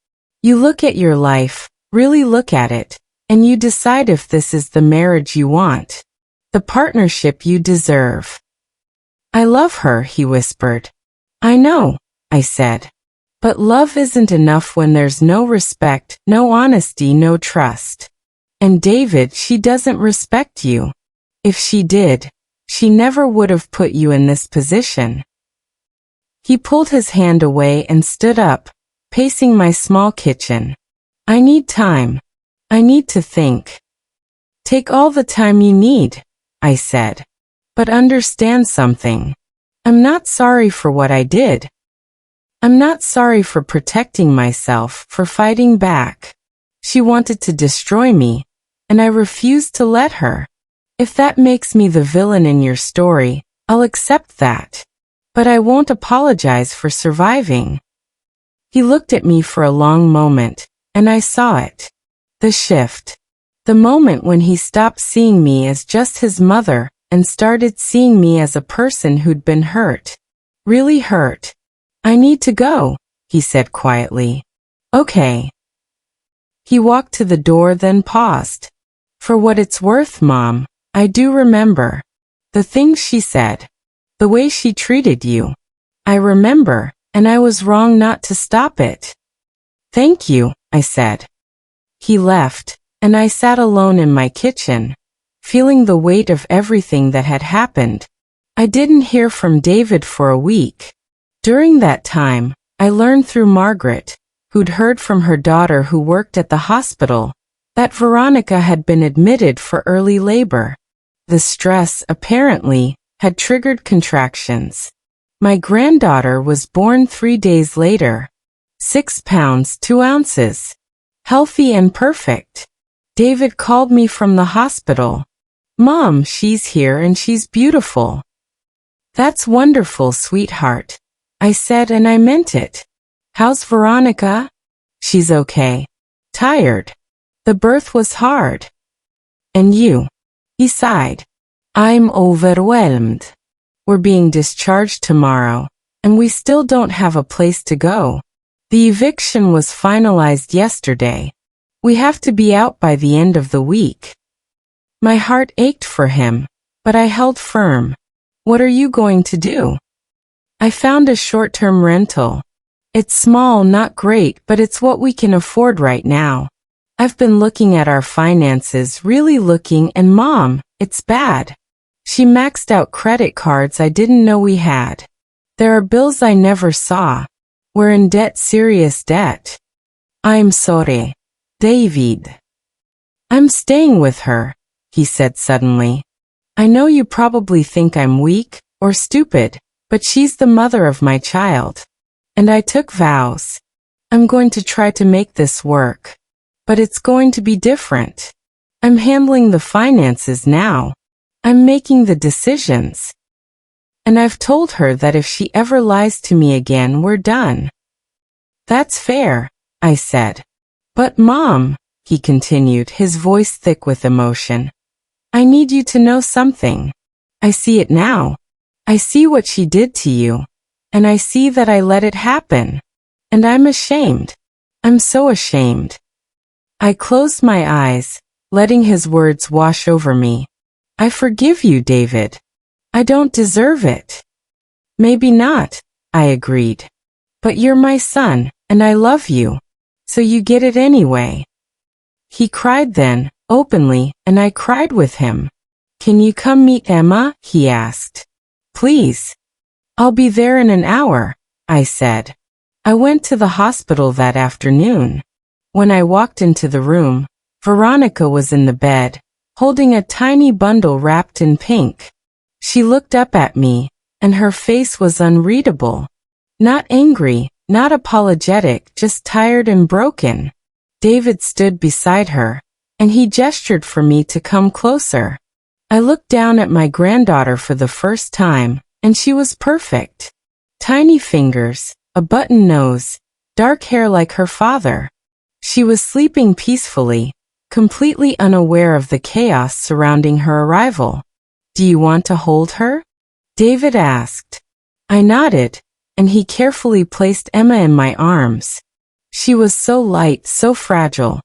You look at your life, really look at it, and you decide if this is the marriage you want. The partnership you deserve. I love her, he whispered. I know, I said. But love isn't enough when there's no respect, no honesty, no trust. And David, she doesn't respect you. If she did, she never would have put you in this position. He pulled his hand away and stood up, pacing my small kitchen. I need time. I need to think. Take all the time you need, I said. But understand something. I'm not sorry for what I did. I'm not sorry for protecting myself, for fighting back. She wanted to destroy me, and I refused to let her. If that makes me the villain in your story, I'll accept that. But I won't apologize for surviving. He looked at me for a long moment, and I saw it. The shift. The moment when he stopped seeing me as just his mother and started seeing me as a person who'd been hurt. Really hurt. I need to go, he said quietly. Okay. He walked to the door, then paused. For what it's worth, Mom, I do remember. The things she said. The way she treated you. I remember, and I was wrong not to stop it. Thank you, I said. He left, and I sat alone in my kitchen, feeling the weight of everything that had happened. I didn't hear from David for a week. During that time, I learned through Margaret, who'd heard from her daughter who worked at the hospital, that Veronica had been admitted for early labor. The stress, apparently, had triggered contractions. My granddaughter was born 3 days later. 6 pounds 2 ounces. Healthy and perfect. David called me from the hospital. Mom, she's here and she's beautiful. That's wonderful, sweetheart, I said, and I meant it. How's Veronica? She's okay. Tired. The birth was hard. And you? He sighed. I'm overwhelmed. We're being discharged tomorrow, and we still don't have a place to go. The eviction was finalized yesterday. We have to be out by the end of the week. My heart ached for him, but I held firm. What are you going to do? I found a short-term rental. It's small, not great, but it's what we can afford right now. I've been looking at our finances, really looking, and Mom, it's bad. She maxed out credit cards I didn't know we had. There are bills I never saw. We're in debt, serious debt. I'm sorry, David. I'm staying with her, he said suddenly. I know you probably think I'm weak or stupid, but she's the mother of my child. And I took vows. I'm going to try to make this work. But it's going to be different. I'm handling the finances now. I'm making the decisions. And I've told her that if she ever lies to me again, we're done. That's fair, I said. But Mom, he continued, his voice thick with emotion. I need you to know something. I see it now. I see what she did to you. And I see that I let it happen. And I'm ashamed. I'm so ashamed. I closed my eyes, letting his words wash over me. I forgive you, David. I don't deserve it. Maybe not, I agreed. But you're my son, and I love you. So you get it anyway. He cried then, openly, and I cried with him. Can you come meet Emma? He asked. Please. I'll be there in an hour, I said. I went to the hospital that afternoon. When I walked into the room, Veronica was in the bed, holding a tiny bundle wrapped in pink. She looked up at me, and her face was unreadable. Not angry, not apologetic, just tired and broken. David stood beside her, and he gestured for me to come closer. I looked down at my granddaughter for the first time, and she was perfect. Tiny fingers, a button nose, dark hair like her father. She was sleeping peacefully, completely unaware of the chaos surrounding her arrival. Do you want to hold her? David asked. I nodded, and he carefully placed Emma in my arms. She was so light, so fragile,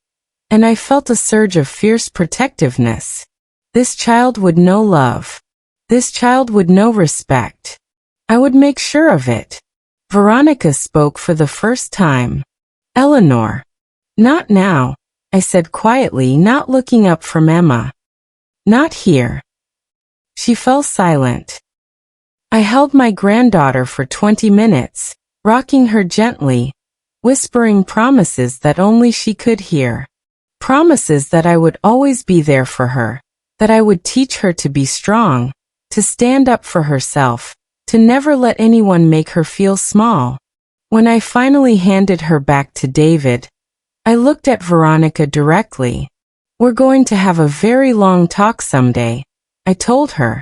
and I felt a surge of fierce protectiveness. This child would know love. This child would know respect. I would make sure of it. Veronica spoke for the first time. Eleanor. Not now, I said quietly, not looking up from Emma. Not here. She fell silent. I held my granddaughter for 20 minutes, rocking her gently, whispering promises that only she could hear. Promises that I would always be there for her, that I would teach her to be strong, to stand up for herself, to never let anyone make her feel small. When I finally handed her back to David, I looked at Veronica directly. We're going to have a very long talk someday, I told her.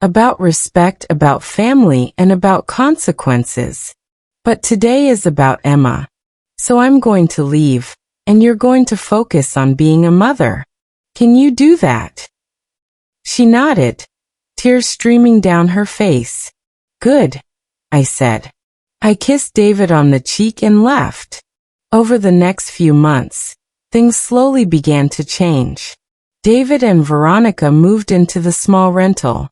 About respect, about family, and about consequences. But today is about Emma. So I'm going to leave, and you're going to focus on being a mother. Can you do that? She nodded, tears streaming down her face. Good, I said. I kissed David on the cheek and left. Over the next few months, things slowly began to change. David and Veronica moved into the small rental.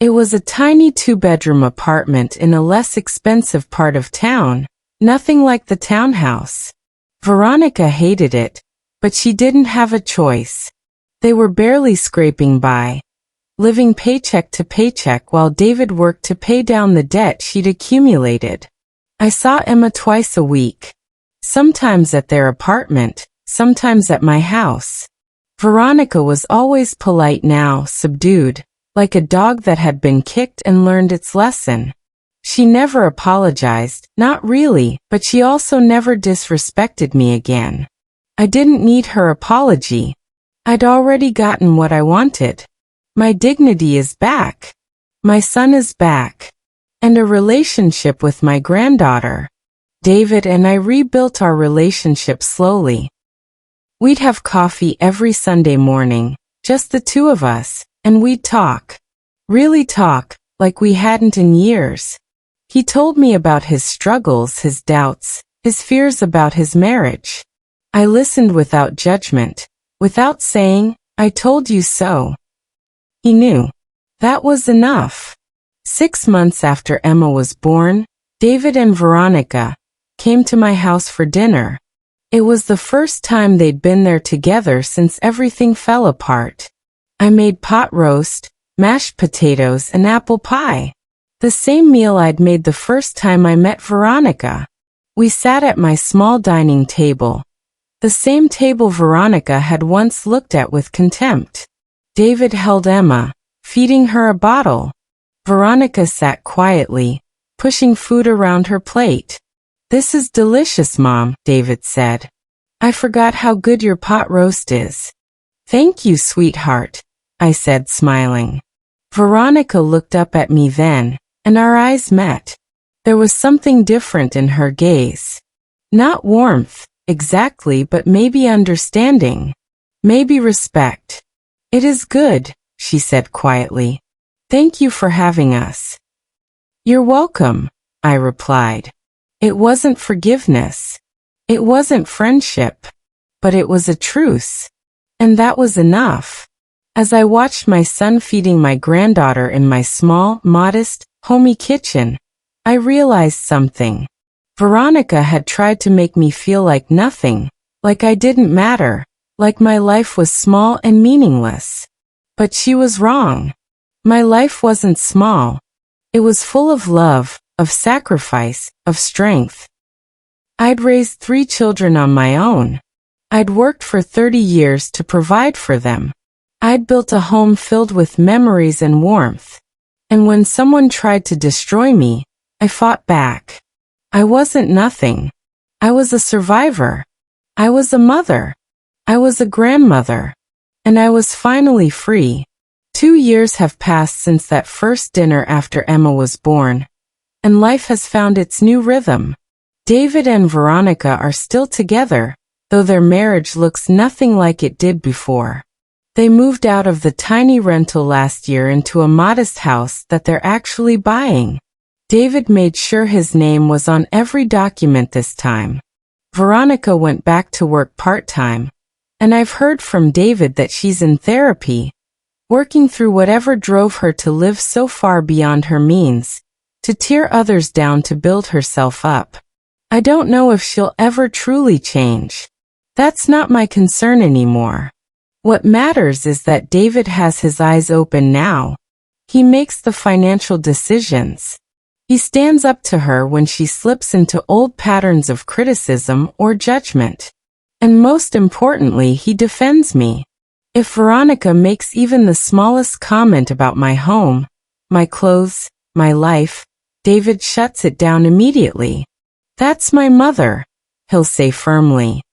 It was a tiny 2-bedroom apartment in a less expensive part of town, nothing like the townhouse. Veronica hated it, but she didn't have a choice. They were barely scraping by, living paycheck to paycheck while David worked to pay down the debt she'd accumulated. I saw Emma twice a week, sometimes at their apartment, sometimes at my house. Veronica was always polite now, subdued, like a dog that had been kicked and learned its lesson. She never apologized, not really, but she also never disrespected me again. I didn't need her apology. I'd already gotten what I wanted. My dignity is back. My son is back. And a relationship with my granddaughter. David and I rebuilt our relationship slowly. We'd have coffee every Sunday morning, just the two of us, and we'd talk. Really talk, like we hadn't in years. He told me about his struggles, his doubts, his fears about his marriage. I listened without judgment, without saying, "I told you so." He knew. That was enough. 6 months after Emma was born, David and Veronica came to my house for dinner. It was the first time they'd been there together since everything fell apart. I made pot roast, mashed potatoes, and apple pie. The same meal I'd made the first time I met Veronica. We sat at my small dining table, the same table Veronica had once looked at with contempt. David held Emma, feeding her a bottle. Veronica sat quietly, pushing food around her plate. "This is delicious, Mom," David said. "I forgot how good your pot roast is." "Thank you, sweetheart," I said, smiling. Veronica looked up at me then, and our eyes met. There was something different in her gaze. Not warmth, exactly, but maybe understanding. Maybe respect. "It is good," she said quietly. "Thank you for having us." "You're welcome," I replied. It wasn't forgiveness. It wasn't friendship. But it was a truce. And that was enough. As I watched my son feeding my granddaughter in my small, modest, homey kitchen, I realized something. Veronica had tried to make me feel like nothing, like I didn't matter, like my life was small and meaningless. But she was wrong. My life wasn't small. It was full of love, of sacrifice, of strength. I'd raised 3 children on my own. I'd worked for 30 years to provide for them. I'd built a home filled with memories and warmth. And when someone tried to destroy me, I fought back. I wasn't nothing. I was a survivor. I was a mother. I was a grandmother. And I was finally free. 2 years have passed since that first dinner after Emma was born, and life has found its new rhythm. David and Veronica are still together, though their marriage looks nothing like it did before. They moved out of the tiny rental last year into a modest house that they're actually buying. David made sure his name was on every document this time. Veronica went back to work part-time, and I've heard from David that she's in therapy, working through whatever drove her to live so far beyond her means, to tear others down to build herself up. I don't know if she'll ever truly change. That's not my concern anymore. What matters is that David has his eyes open now. He makes the financial decisions. He stands up to her when she slips into old patterns of criticism or judgment. And most importantly, he defends me. If Veronica makes even the smallest comment about my home, my clothes, my life, David shuts it down immediately. "That's my mother," he'll say firmly.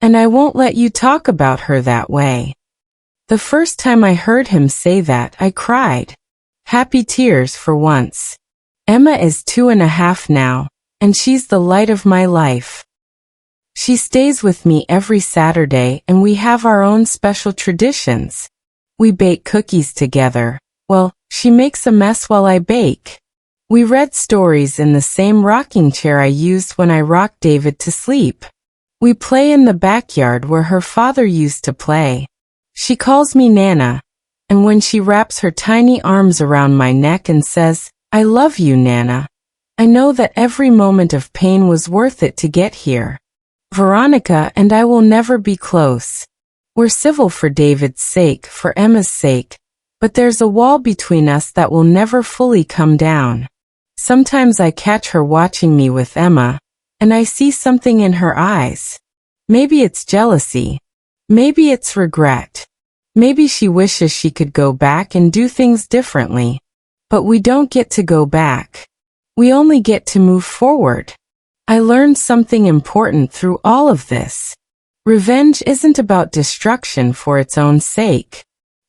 "And I won't let you talk about her that way." The first time I heard him say that, I cried. Happy tears for once. Emma is 2.5 now, and she's the light of my life. She stays with me every Saturday and we have our own special traditions. We bake cookies together. Well, she makes a mess while I bake. We read stories in the same rocking chair I used when I rocked David to sleep. We play in the backyard where her father used to play. She calls me Nana, and when she wraps her tiny arms around my neck and says, "I love you, Nana," I know that every moment of pain was worth it to get here. Veronica and I will never be close. We're civil for David's sake, for Emma's sake, but there's a wall between us that will never fully come down. Sometimes I catch her watching me with Emma, and I see something in her eyes. Maybe it's jealousy. Maybe it's regret. Maybe she wishes she could go back and do things differently. But we don't get to go back. We only get to move forward. I learned something important through all of this. Revenge isn't about destruction for its own sake.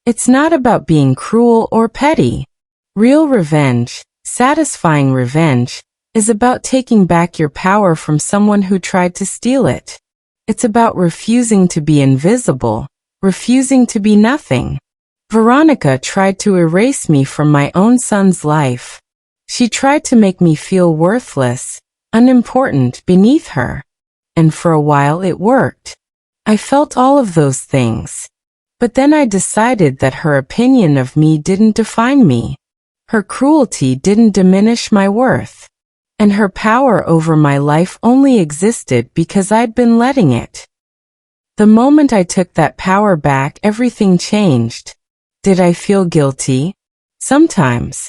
It's not about being cruel or petty. Real revenge, satisfying revenge, is about taking back your power from someone who tried to steal it. It's about refusing to be invisible, refusing to be nothing. Veronica tried to erase me from my own son's life. She tried to make me feel worthless, unimportant beneath her. And for a while it worked. I felt all of those things. But then I decided that her opinion of me didn't define me. Her cruelty didn't diminish my worth. And her power over my life only existed because I'd been letting it. The moment I took that power back, everything changed. Did I feel guilty? Sometimes.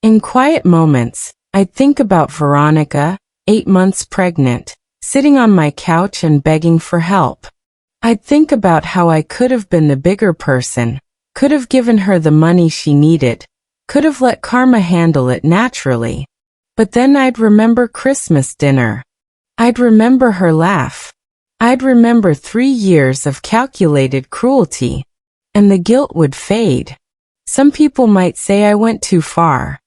In quiet moments, I'd think about Veronica, 8 months pregnant, sitting on my couch and begging for help. I'd think about how I could have been the bigger person, could have given her the money she needed, could have let karma handle it naturally. But then I'd remember Christmas dinner. I'd remember her laugh. I'd remember 3 years of calculated cruelty. And the guilt would fade. Some people might say I went too far.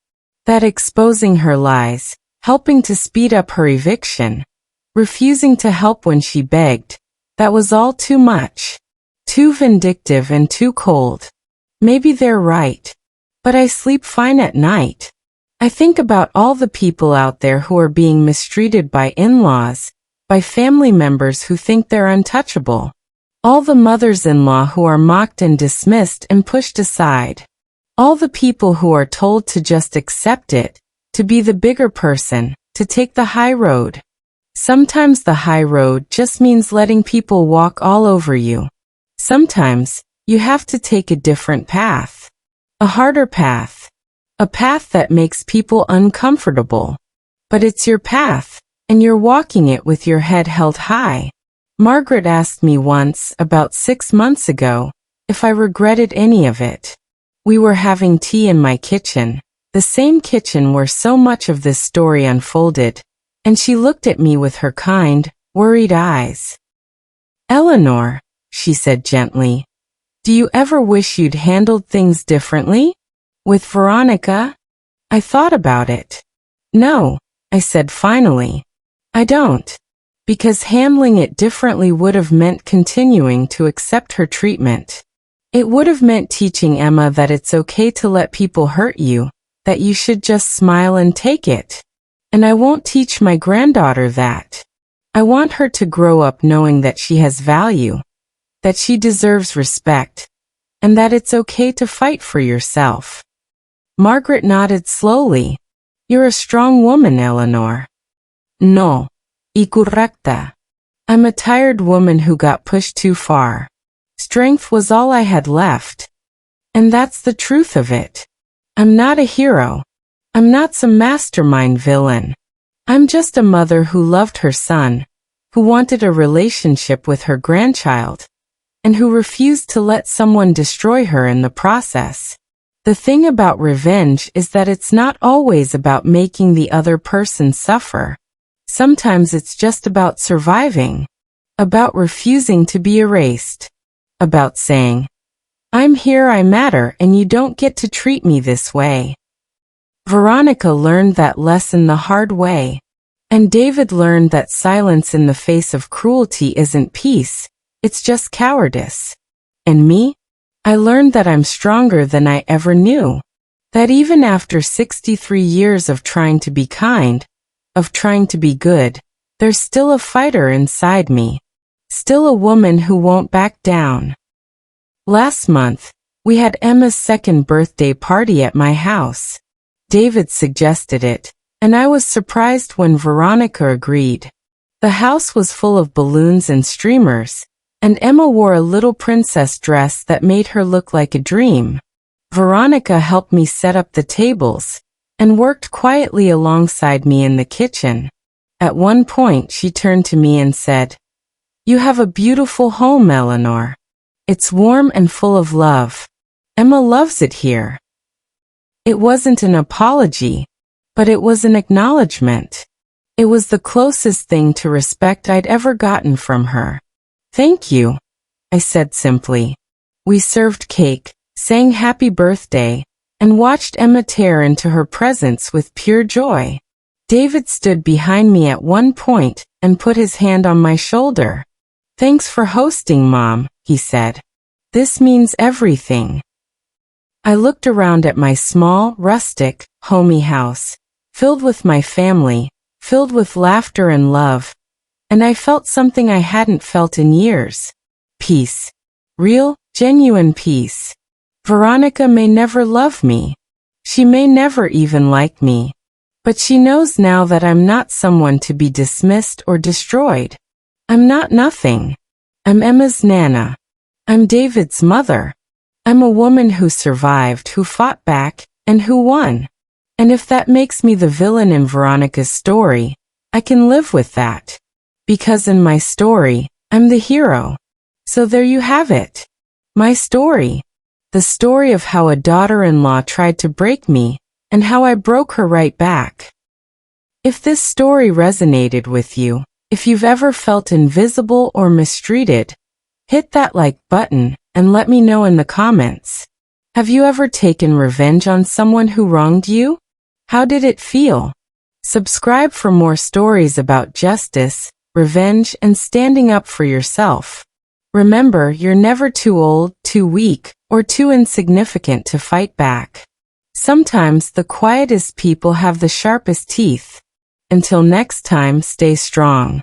That exposing her lies, helping to speed up her eviction, refusing to help when she begged, that was all too much. Too vindictive and too cold. Maybe they're right. But I sleep fine at night. I think about all the people out there who are being mistreated by in-laws, by family members who think they're untouchable. All the mothers-in-law who are mocked and dismissed and pushed aside. All the people who are told to just accept it, to be the bigger person, to take the high road. Sometimes the high road just means letting people walk all over you. Sometimes, you have to take a different path. A harder path. A path that makes people uncomfortable. But it's your path, and you're walking it with your head held high. Margaret asked me once, about 6 months ago, if I regretted any of it. We were having tea in my kitchen, the same kitchen where so much of this story unfolded, and she looked at me with her kind, worried eyes. "Eleanor," she said gently, "do you ever wish you'd handled things differently? With Veronica?" I thought about it. "No," I said finally. "I don't. Because handling it differently would have meant continuing to accept her treatment. It would have meant teaching Emma that it's okay to let people hurt you, that you should just smile and take it. And I won't teach my granddaughter that. I want her to grow up knowing that she has value, that she deserves respect, and that it's okay to fight for yourself." Margaret nodded slowly. "You're a strong woman, Eleanor." "No. Y correcta. I'm a tired woman who got pushed too far. Strength was all I had left. And that's the truth of it. I'm not a hero. I'm not some mastermind villain. I'm just a mother who loved her son, who wanted a relationship with her grandchild, and who refused to let someone destroy her in the process. The thing about revenge is that it's not always about making the other person suffer. Sometimes it's just about surviving, about refusing to be erased, about saying, I'm here, I matter, and you don't get to treat me this way. Veronica learned that lesson the hard way. And David learned that silence in the face of cruelty isn't peace, it's just cowardice. And me? I learned that I'm stronger than I ever knew. That even after 63 years of trying to be kind, of trying to be good, there's still a fighter inside me. Still a woman who won't back down. Last month, we had Emma's second birthday party at my house. David suggested it, and I was surprised when Veronica agreed. The house was full of balloons and streamers, and Emma wore a little princess dress that made her look like a dream. Veronica helped me set up the tables, and worked quietly alongside me in the kitchen. At one point she turned to me and said, "You have a beautiful home, Eleanor. It's warm and full of love. Emma loves it here." It wasn't an apology, but it was an acknowledgement. It was the closest thing to respect I'd ever gotten from her. "Thank you," I said simply. We served cake, sang happy birthday, and watched Emma tear into her presents with pure joy. David stood behind me at one point and put his hand on my shoulder. "Thanks for hosting, Mom," he said. "This means everything." I looked around at my small, rustic, homey house, filled with my family, filled with laughter and love, and I felt something I hadn't felt in years. Peace. Real, genuine peace. Veronica may never love me. She may never even like me. But she knows now that I'm not someone to be dismissed or destroyed. I'm not nothing. I'm Emma's Nana. I'm David's mother. I'm a woman who survived, who fought back, and who won. And if that makes me the villain in Veronica's story, I can live with that. Because in my story, I'm the hero. So there you have it. My story. The story of how a daughter-in-law tried to break me, and how I broke her right back. If this story resonated with you, if you've ever felt invisible or mistreated, hit that like button and let me know in the comments. Have you ever taken revenge on someone who wronged you? How did it feel? Subscribe for more stories about justice, revenge, and standing up for yourself. Remember, you're never too old, too weak, or too insignificant to fight back. Sometimes the quietest people have the sharpest teeth. Until next time, stay strong.